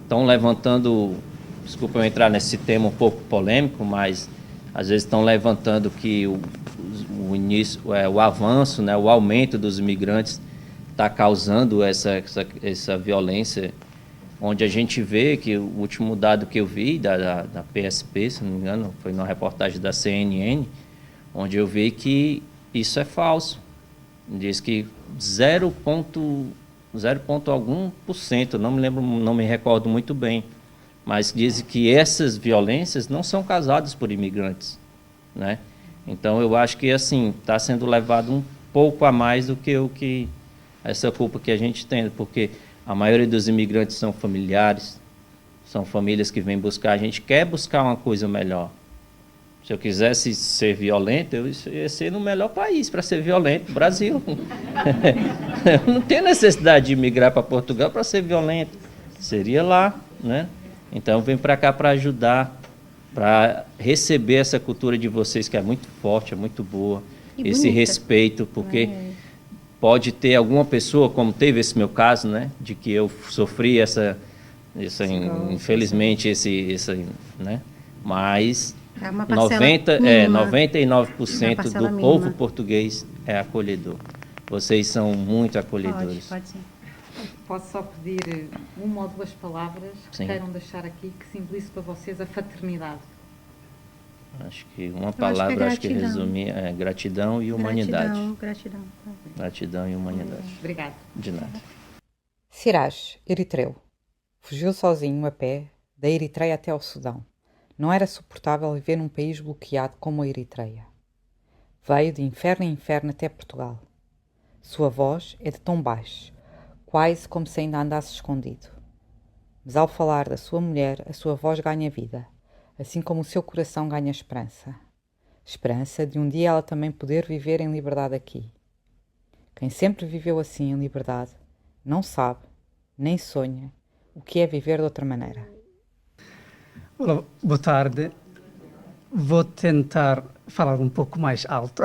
estão levantando, desculpa eu entrar nesse tema um pouco polêmico, mas às vezes estão levantando que o início, o avanço, né, o aumento dos imigrantes está causando essa violência, onde a gente vê que o último dado que eu vi da PSP, se não me engano, foi numa reportagem da CNN, onde eu vi que isso é falso. Diz que 0 ponto algum por cento, não me lembro, não me recordo muito bem, mas diz que essas violências não são causadas por imigrantes, né? Então eu acho que assim está sendo levado um pouco a mais do que o que essa culpa que a gente tem, porque a maioria dos imigrantes são familiares, são famílias que vêm buscar, a gente quer buscar uma coisa melhor. Se eu quisesse ser violento, eu ia ser no melhor país para ser violento, Brasil. Eu não tenho necessidade de migrar para Portugal para ser violento. Seria lá, né? Então, eu venho para cá para ajudar, para receber essa cultura de vocês que é muito forte, é muito boa. E esse bonita. respeito, porque pode ter alguma pessoa, como teve esse meu caso, né? De que eu sofri infelizmente, né? Mas... É uma parcela mínima. 99% do parcela povo mínima. português é acolhedor. Vocês são muito acolhedores. Pode sim. Posso só pedir uma ou duas palavras que Sim. queiram deixar aqui que simbolize para vocês a fraternidade. Acho que uma palavra gratidão. resume é gratidão e humanidade. Gratidão. Gratidão e humanidade. Obrigada. De nada. Siraj, eritreu. Fugiu sozinho a pé da Eritreia até ao Sudão. Não era suportável viver num país bloqueado como a Eritreia. Veio de inferno em inferno até Portugal. Sua voz é de tom baixo, quase como se ainda andasse escondido. Mas ao falar da sua mulher, a sua voz ganha vida, assim como o seu coração ganha esperança. Esperança de um dia ela também poder viver em liberdade aqui. Quem sempre viveu assim em liberdade, não sabe, nem sonha, o que é viver de outra maneira. Olá, boa tarde. Vou tentar falar um pouco mais alto.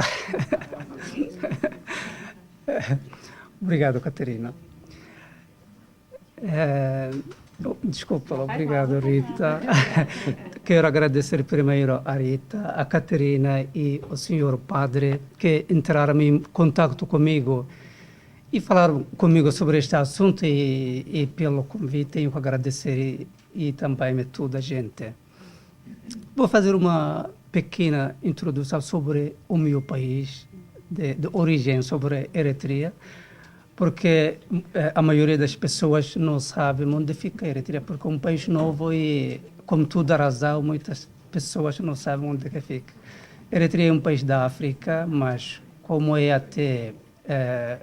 Obrigado, Catarina. Desculpa, obrigado, Rita. Quero agradecer primeiro a Rita, a Catarina e o senhor padre que entraram em contato comigo e falaram comigo sobre este assunto e pelo convite tenho que agradecer e também a toda a gente. Vou fazer uma pequena introdução sobre o meu país de origem, sobre a Eritreia, porque a maioria das pessoas não sabe onde fica a Eritreia, porque é um país novo e, com toda a razão, muitas pessoas não sabem onde que fica. A Eritreia é um país da África, mas como é até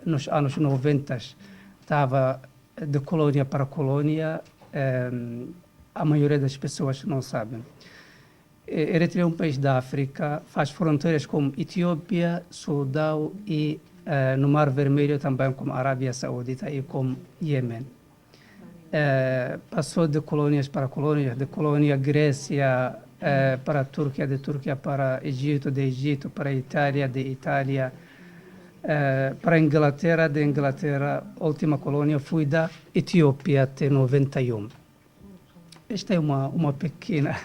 nos anos 90, estava de colônia para colônia, a maioria das pessoas não sabem. Eritreia é um país da África, faz fronteiras com Etiópia, Sudão e no Mar Vermelho também com a Arábia Saudita e com Iêmen. Passou de colônias para colônias, de colônia Grécia para a Turquia, de Turquia para Egito, de Egito para Itália, de Itália para a Inglaterra, de Inglaterra, a última colônia foi da Etiópia até 91. Esta é uma pequena...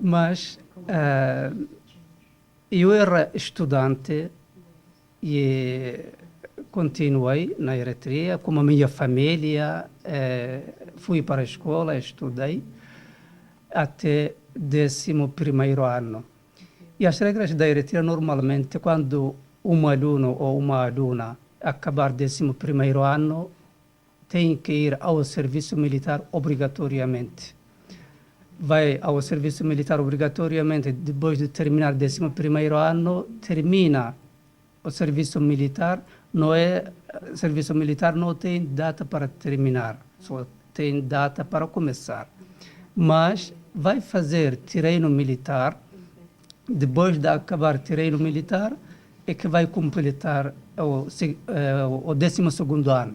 mas eu era estudante e continuei na Eritreia com a minha família, fui para a escola, estudei até 11º ano. E as regras da Eritreia, normalmente, quando um aluno ou uma aluna acabar 11º ano, tem que ir ao serviço militar obrigatoriamente. Vai ao serviço militar obrigatoriamente, depois de terminar 11º ano, termina o serviço militar. Serviço militar não tem data para terminar, só tem data para começar. Mas vai fazer treino militar, depois de acabar treino militar, é que vai completar o 12º ano.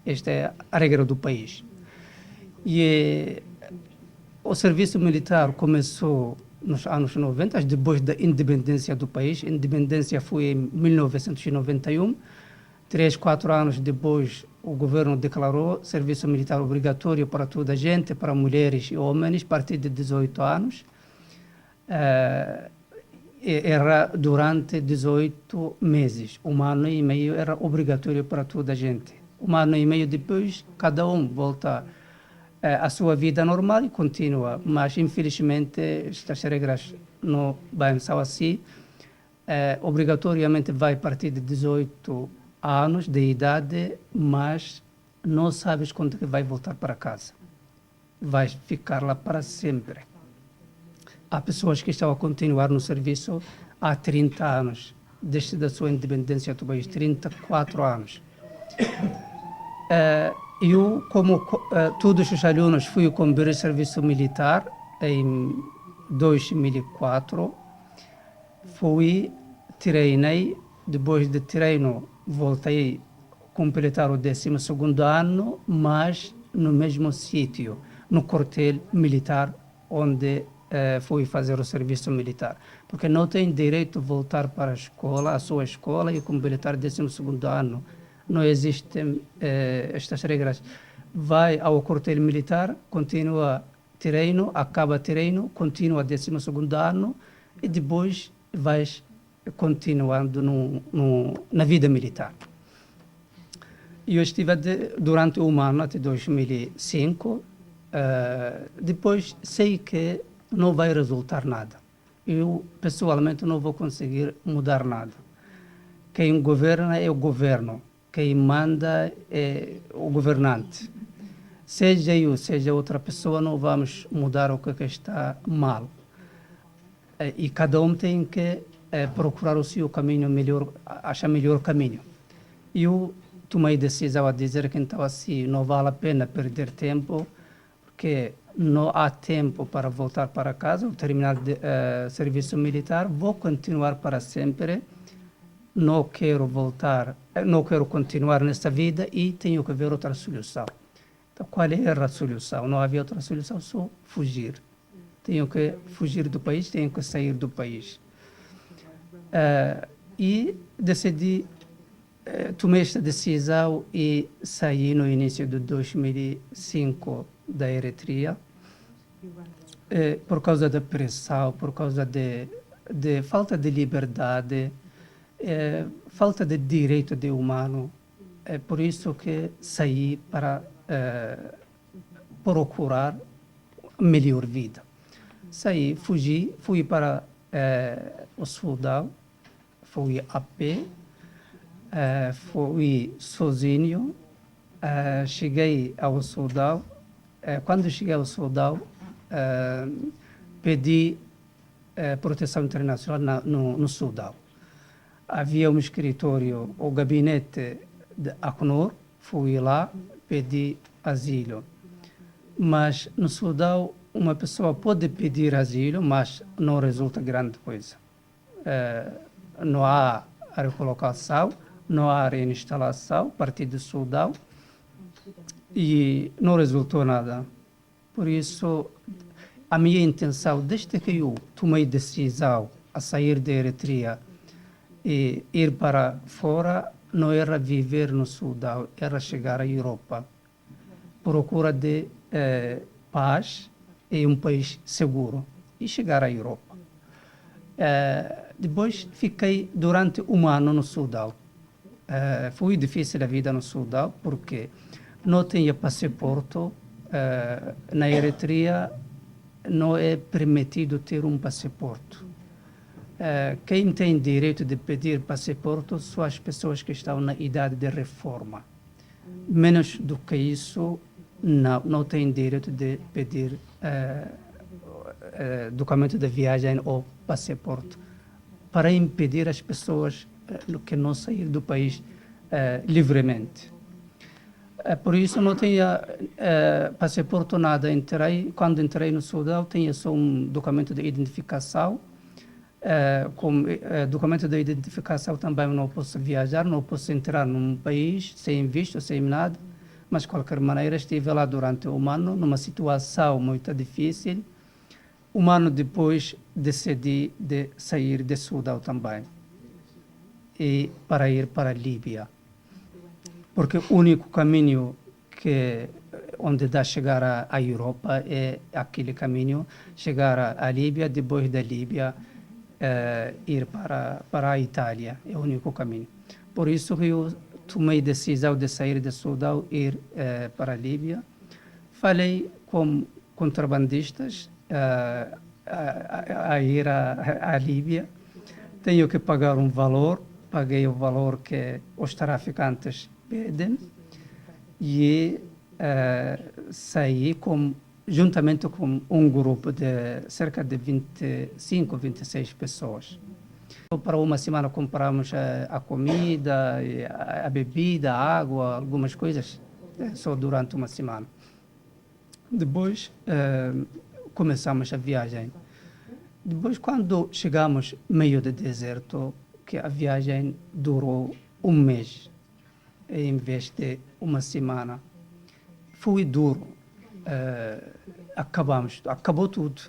Esta é a regra do país. E o serviço militar começou nos anos 90, depois da independência do país. A independência foi em 1991. 3, 4 anos depois, o governo declarou serviço militar obrigatório para toda a gente, para mulheres e homens, a partir de 18 anos. Era durante 18 meses. 1 ano e meio era obrigatório para toda a gente. 1 ano e meio depois, cada um volta à sua vida normal e continua. Mas, infelizmente, estas regras não vão ser assim. Obrigatoriamente vai a partir de 18 anos de idade, mas não sabes quando que vai voltar para casa. Vai ficar lá para sempre. Há pessoas que estão a continuar no serviço há 30 anos, desde a sua independência do país, 34 anos. Eu, como todos os alunos, fui cumprir o serviço militar em 2004. Fui, treinei, depois de treino voltei a completar o 12º ano, mas no mesmo sítio, no quartel militar, onde fui fazer o serviço militar. Porque não tem direito a voltar para a escola, a sua escola, e completar o 12º ano. Não existem estas regras. Vai ao quartel militar, continua treino, acaba treino, continua o 12º ano, e depois vais continuando na vida militar. Eu estive durante 1 ano, até 2005. Depois sei que não vai resultar nada. Eu, pessoalmente, não vou conseguir mudar nada. Quem governa é o governo. Quem manda é o governante. Seja eu, seja outra pessoa, não vamos mudar o que está mal. E cada um tem que procurar o seu caminho melhor, achar melhor caminho. Eu tomei decisão a dizer que então assim não vale a pena perder tempo, porque não há tempo para voltar para casa, ou terminar serviço militar, vou continuar para sempre, não quero voltar, não quero continuar nesta vida e tenho que ver outra solução. Então, qual era a solução? Não havia outra solução, só fugir. Tenho que fugir do país, tenho que sair do país. E decidi, tomei esta decisão e saí no início de 2005 da Eritreia, por causa da pressão, por causa de falta de liberdade, falta de direito de humano. É por isso que saí para procurar melhor vida. Saí, fugi, fui para o Sudão, fui a pé, fui sozinho, cheguei ao Sudão. Quando cheguei ao Sudão, pedi proteção internacional no Sudão. Havia um escritório, o gabinete de Acnur, fui lá, pedi asilo. Mas no Sudão, uma pessoa pode pedir asilo, mas não resulta grande coisa. Não há a recolocação, não há a reinstalação, a partir do Sudão, e não resultou nada. Por isso, a minha intenção, desde que eu tomei decisão a sair da Eritreia e ir para fora, não era viver no Sudão, era chegar à Europa. Procura de paz e um país seguro, e chegar à Europa. Depois fiquei durante 1 ano no Sudão. Foi difícil a vida no Sudão, porque não tinha passaporte. Na Eritreia não é permitido ter um passaporte. Quem tem direito de pedir passaporte são as pessoas que estão na idade de reforma. Menos do que isso, não tem direito de pedir documento de viagem ou passaporte, para impedir as pessoas que não sair do país livremente. Por isso não tinha passaporte, nada. Quando entrei no Sudão, tinha só um documento de identificação. Com documento de identificação também não posso viajar, não posso entrar num país sem visto, sem nada. Mas, de qualquer maneira, estive lá durante 1 ano, numa situação muito difícil. 1 ano depois, decidi de sair do Sudão também, e para ir para a Líbia. porque o único caminho que onde dá chegar à Europa é aquele caminho, chegar à Líbia, depois da Líbia ir para a Itália, é o único caminho. Por isso que eu tomei a decisão de sair do Sudão e ir para a Líbia. Falei com contrabandistas a ir à Líbia. Tenho que pagar um valor, paguei o valor que os traficantes pedem e saí juntamente com um grupo de cerca de 25, 26 pessoas. Para uma semana compramos a comida, a bebida, a água, algumas coisas, só durante uma semana. Depois começamos a viagem. Depois, quando chegamos meio do deserto, que a viagem durou um mês, em vez de uma semana. Foi duro. Acabou tudo.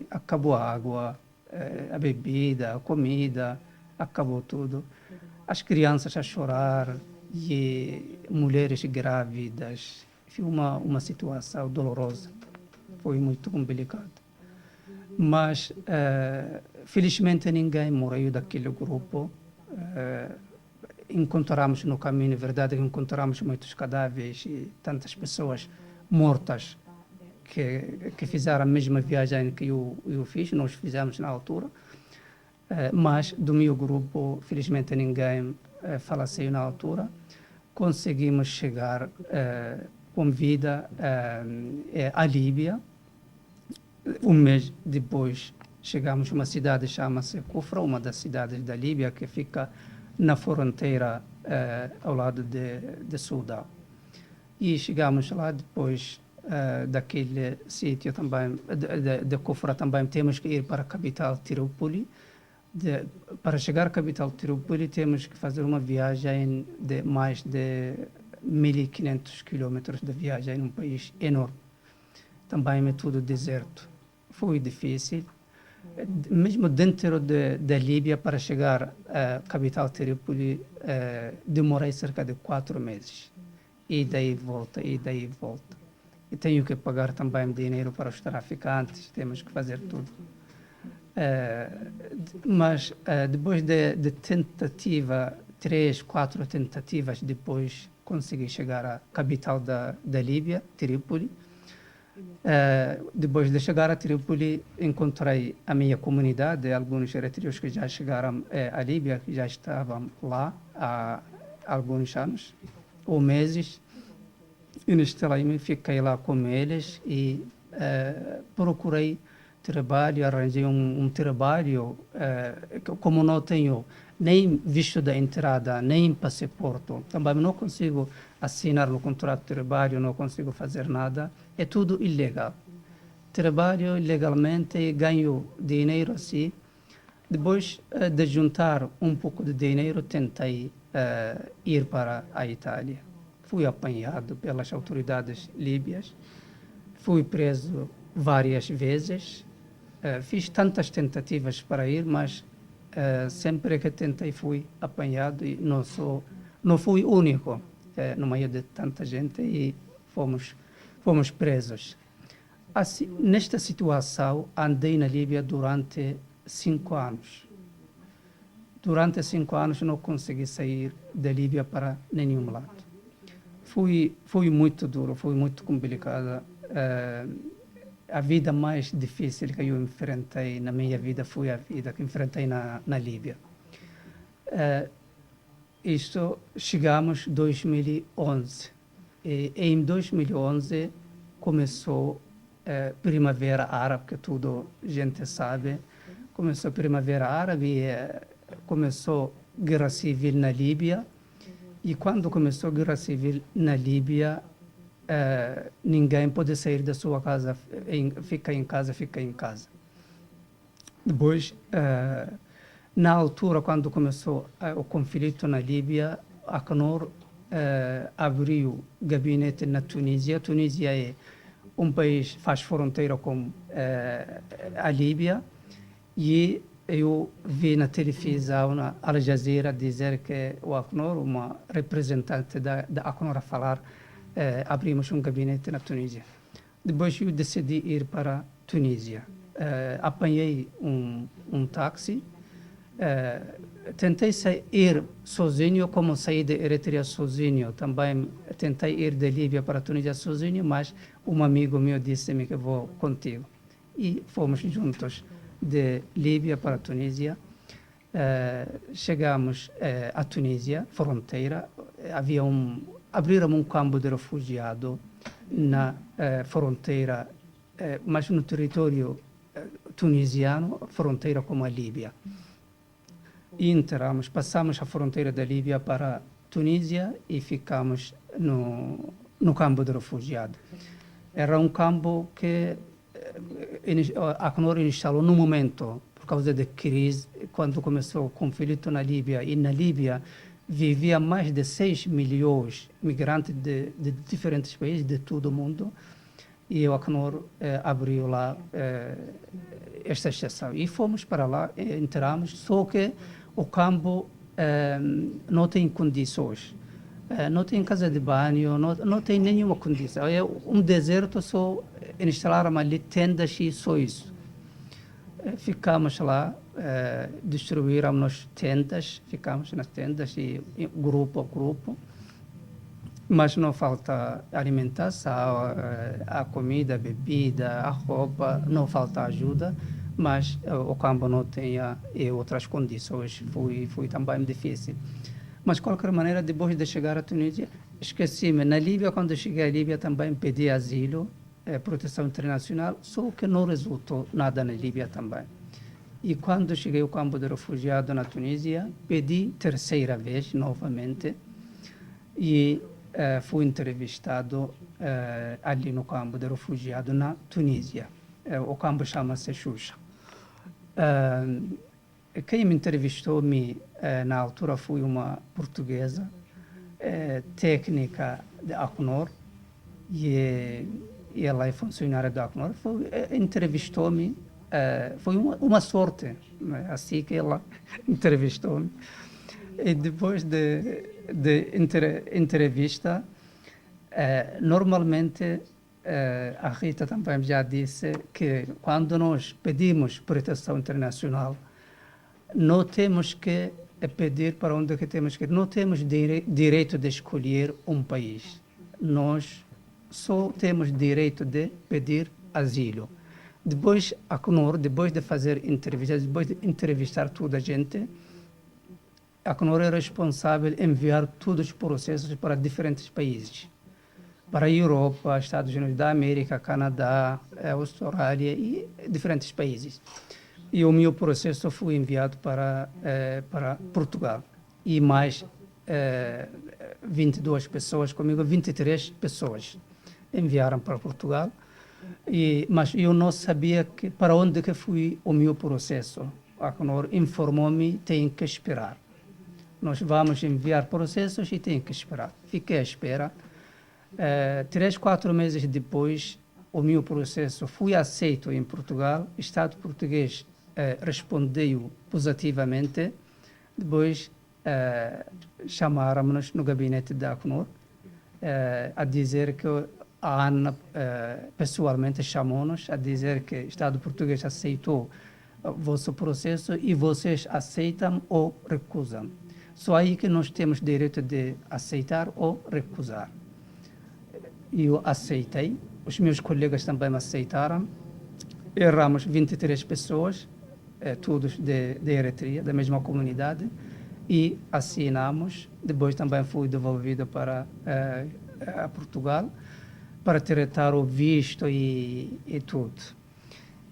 Acabou a água, a bebida, a comida, acabou tudo. As crianças a chorar e mulheres grávidas. Foi uma situação dolorosa. Foi muito complicado. Mas, felizmente, ninguém morreu daquele grupo. Encontramos no caminho, é verdade, encontramos muitos cadáveres e tantas pessoas mortas que fizeram a mesma viagem que eu fiz, nós fizemos na altura. Mas do meu grupo, felizmente, ninguém faleceu na altura. Conseguimos chegar com vida à Líbia. Um mês depois, chegamos a uma cidade que chama-se Kufra, uma das cidades da Líbia, que fica na fronteira ao lado de Sudão. E chegamos lá depois daquele sítio também, de Kufra também, temos que ir para a capital Trípoli. Para chegar à capital Trípoli, temos que fazer uma viagem de mais de 1.500 quilômetros de viagem, um país enorme. Também é tudo deserto. Foi difícil. Mesmo dentro da Líbia, para chegar à capital Trípoli, demorei cerca de 4 meses. E daí volta. E tenho que pagar também dinheiro para os traficantes, temos que fazer tudo. Mas depois de tentativa, 3, 4 tentativas, depois consegui chegar à capital da Líbia, Trípoli. Depois de chegar a Trípoli, encontrei a minha comunidade, alguns eritreus que já chegaram à Líbia, que já estavam lá há alguns anos ou meses. E neste time fiquei lá com eles e procurei trabalho, arranjei um trabalho, como não tenho nem visto da entrada, nem passaporte, também não consigo assinar no contrato de trabalho, não consigo fazer nada, é tudo ilegal. Trabalho ilegalmente e ganho dinheiro assim. Depois de juntar um pouco de dinheiro, tentei ir para a Itália. Fui apanhado pelas autoridades líbias, fui preso várias vezes, fiz tantas tentativas para ir, mas sempre que tentei fui apanhado e não fui único no meio de tanta gente e fomos presos. Assim, nesta situação, andei na Líbia durante 5 anos. Durante 5 anos não consegui sair da Líbia para nenhum lado. Foi muito duro, foi muito complicada. A vida mais difícil que eu enfrentei na minha vida foi a vida que enfrentei na Líbia. Chegamos em 2011. E em 2011 começou a Primavera Árabe, que toda a gente sabe. Começou a Primavera Árabe, começou a Guerra Civil na Líbia. E quando começou a Guerra Civil na Líbia, ninguém pode sair da sua casa, fica em casa. Depois, na altura, quando começou o conflito na Líbia, a ACNUR abriu gabinete na Tunísia. A Tunísia é um país, faz fronteira com a Líbia, e eu vi na televisão, na Al Jazeera, dizer que o Acnur, uma representante da Acnur a falar, abrimos um gabinete na Tunísia. Depois eu decidi ir para a Tunísia. Apanhei um táxi, tentei ir sozinho, como saí de Eritreia sozinho. Também tentei ir de Líbia para a Tunísia sozinho, mas um amigo meu disse-me que vou contigo. E fomos juntos de Líbia para a Tunísia. Chegamos à Tunísia, fronteira. Abriram um campo de refugiado na fronteira, mas no território tunisiano, fronteira com a Líbia. E entramos, passamos a fronteira da Líbia para a Tunísia e ficamos no campo de refugiado. Era um campo que a Acnur instalou no momento, por causa da crise, quando começou o conflito na Líbia. E na Líbia vivia mais de 6 milhões de migrantes de diferentes países, de todo o mundo. E o Acnur abriu lá esta estação. E fomos para lá, entramos, só que o campo não tem condições. Não tem casa de banho, não tem nenhuma condição. É um deserto, só instalaram ali tendas e só isso. Ficamos lá, destruíram-nos tendas, ficamos nas tendas, e grupo a grupo. Mas não falta alimentação, a comida, a bebida, a roupa, não falta ajuda. Mas o campo não tinha outras condições, foi também difícil. Mas, de qualquer maneira, depois de chegar à Tunísia, esqueci-me. Na Líbia, quando cheguei à Líbia, também pedi asilo, proteção internacional, só que não resultou nada na Líbia também. E quando cheguei ao campo de refugiado na Tunísia, pedi terceira vez, novamente, e fui entrevistado ali no campo de refugiado na Tunísia. O campo chama-se Xuxa. Quem me entrevistou na altura foi uma portuguesa, técnica da Acnur, e ela é funcionária da Acnur. Entrevistou-me, foi uma sorte, assim que ela entrevistou-me. E depois de entrevista, normalmente, a Rita também já disse que quando nós pedimos proteção internacional, não temos que pedir para onde que temos que ir. Não temos direito de escolher um país. Nós só temos direito de pedir asilo. Depois, a Acnur, depois de fazer entrevistas, depois de entrevistar toda a gente, a Acnur é responsável em enviar todos os processos para diferentes países. Para a Europa, Estados Unidos da América, Canadá, Austrália e diferentes países. E o meu processo foi enviado para Portugal. E mais 22 pessoas comigo, 23 pessoas enviaram para Portugal. Mas eu não sabia para onde que foi o meu processo. A Acnur informou-me, tem que esperar. Nós vamos enviar processos e tem que esperar. Fiquei à espera. 3, 4 meses depois, o meu processo foi aceito em Portugal. O Estado português respondeu positivamente. Depois chamaram-nos no gabinete da Acnur a dizer que a Ana pessoalmente chamou-nos a dizer que o Estado português aceitou o vosso processo e vocês aceitam ou recusam. Só aí que nós temos direito de aceitar ou recusar. Eu aceitei, os meus colegas também me aceitaram. Éramos 23 pessoas, todos de Eritreia, da mesma comunidade, e assinamos. Depois também fui devolvido para Portugal para tratar o visto e tudo.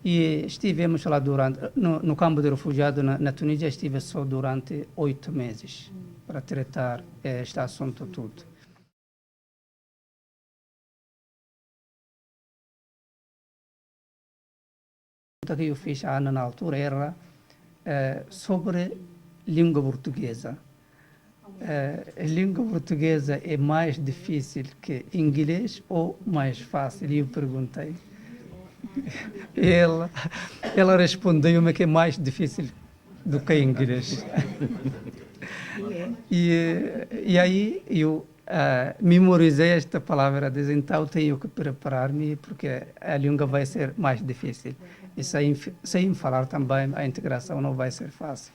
E estivemos lá no campo de refugiado na Tunísia, estive só durante 8 meses para tratar este assunto tudo. A pergunta que eu fiz à Ana na altura era sobre língua portuguesa. A língua portuguesa é mais difícil que inglês ou mais fácil? E eu perguntei. Ela respondeu-me que é mais difícil do que inglês. E aí eu memorizei esta palavra, desde então tenho que preparar-me, porque a língua vai ser mais difícil. E sem falar também, a integração não vai ser fácil.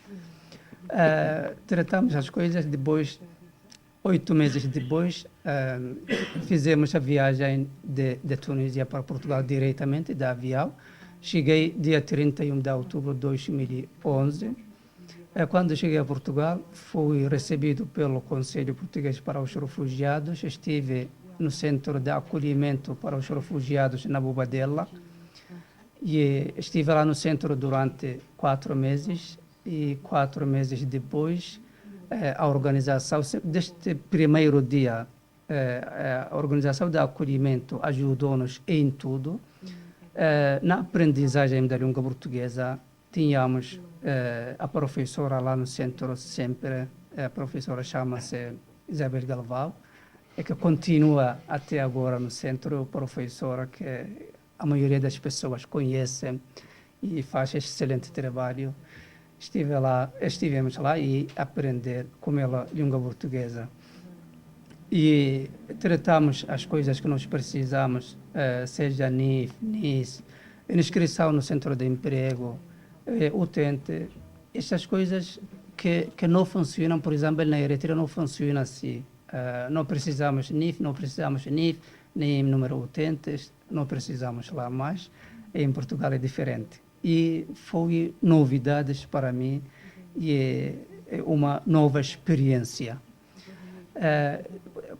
Tratamos as coisas, depois, 8 meses depois, fizemos a viagem de Tunísia para Portugal diretamente, de avião. Cheguei dia 31 de outubro de 2011. Quando cheguei a Portugal, fui recebido pelo Conselho Português para os Refugiados. Estive no Centro de Acolhimento para os Refugiados na Bobadela. E estive lá no centro durante 4 meses. E 4 meses depois, a organização, deste primeiro dia, a organização de acolhimento ajudou-nos em tudo. Na aprendizagem da língua portuguesa, tínhamos a professora lá no centro sempre, a professora chama-se Isabel Galvão, que continua até agora no centro, professora que a maioria das pessoas conhecem e faz excelente trabalho. Estivemos lá e aprender com ela língua portuguesa. E tratamos as coisas que nós precisamos, seja NIF, NIS, inscrição no centro de emprego, utente, essas coisas que não funcionam, por exemplo, na Eritreia não funciona assim. Não precisamos NIF, não precisamos NIF, nem número utentes, não precisamos lá mais. Em Portugal é diferente. E foi novidades para mim e é uma nova experiência.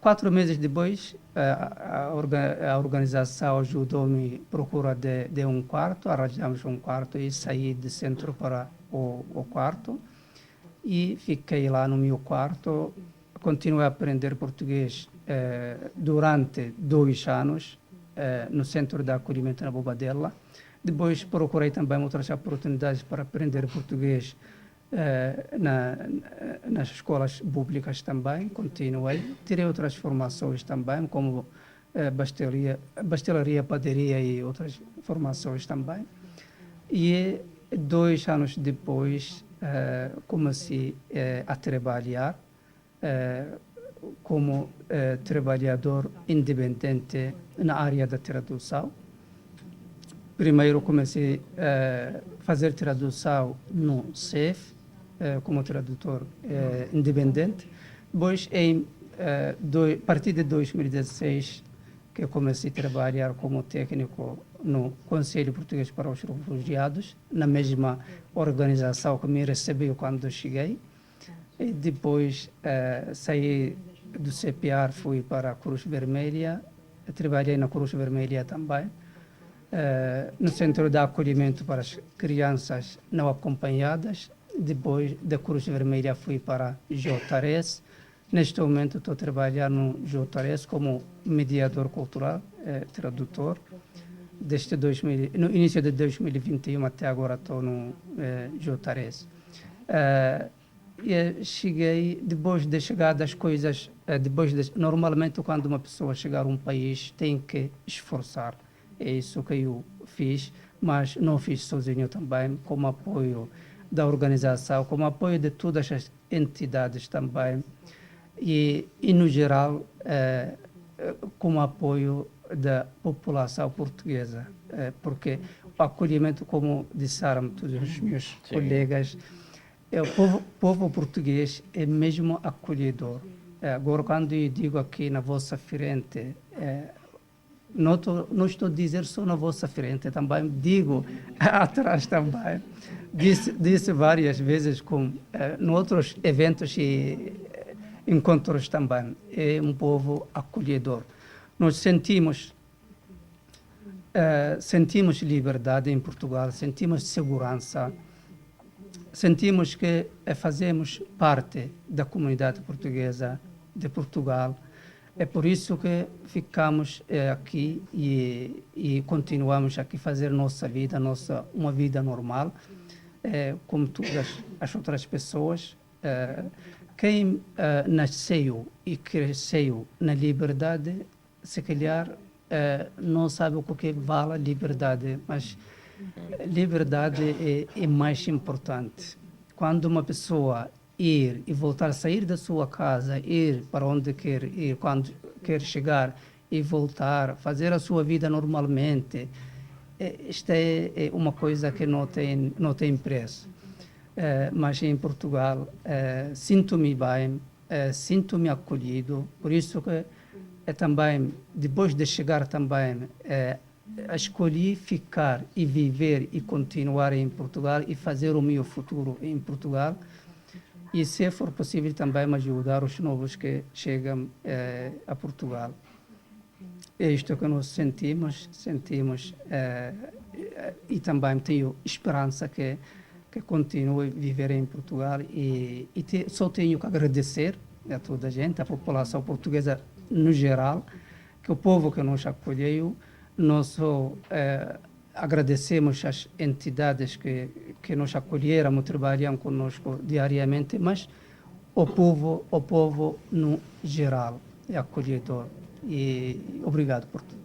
4 meses depois, a organização ajudou-me à procura de um quarto, arranjamos um quarto e saí do centro para o quarto. E fiquei lá no meu quarto, continuei a aprender português durante 2 anos no Centro de Acolhimento na Bobadela. Depois procurei também outras oportunidades para aprender português nas escolas públicas também, continuei. Tirei outras formações também, como pastelaria, padaria e outras formações também. E 2 anos depois comecei a trabalhar como trabalhador independente na área da tradução. Primeiro comecei a fazer tradução no CEF, como tradutor independente. Depois, a partir de 2016, que eu comecei a trabalhar como técnico no Conselho Português para os Refugiados, na mesma organização que me recebeu quando cheguei. E depois saí do CPR, fui para a Cruz Vermelha, trabalhei na Cruz Vermelha também. No Centro de Acolhimento para as Crianças Não Acompanhadas. Depois da Cruz Vermelha fui para JRS. Neste momento estou trabalhando no JRS como mediador cultural, tradutor. No início de 2021 até agora estou no JRS. Cheguei, depois de chegar das coisas, normalmente quando uma pessoa chegar a um país tem que esforçar. É isso que eu fiz, mas não fiz sozinho também, com o apoio da organização, com o apoio de todas as entidades também, e no geral, com o apoio da população portuguesa, porque o acolhimento, como disseram todos os meus colegas, o povo português é mesmo acolhedor. Agora, quando eu digo aqui na vossa frente, não estou a dizer só na vossa frente, também digo atrás também. Disse várias vezes em outros eventos e encontros também. É um povo acolhedor. Nós sentimos liberdade em Portugal, sentimos segurança, sentimos que fazemos parte da comunidade portuguesa de Portugal. É por isso que ficamos aqui e continuamos aqui a fazer nossa vida, uma vida normal, como todas as outras pessoas. Quem nasceu e cresceu na liberdade, se calhar não sabe o que vale a liberdade, mas liberdade é mais importante. quando uma pessoa ir e voltar, sair da sua casa, ir para onde quer ir, quando quer chegar e voltar, fazer a sua vida normalmente, isto é uma coisa que não tem preço. Mas em Portugal sinto-me bem, sinto-me acolhido, por isso que também, depois de chegar também, escolhi ficar e viver e continuar em Portugal e fazer o meu futuro em Portugal e, se for possível, também ajudar os novos que chegam a Portugal. É isto que nós sentimos e também tenho esperança que continue a viver em Portugal e só tenho que agradecer a toda a gente, a população portuguesa no geral, que o povo que nos acolheu. Nós agradecemos as entidades que nos acolheram, trabalham conosco diariamente, mas o povo no geral é acolhedor. E obrigado por tudo.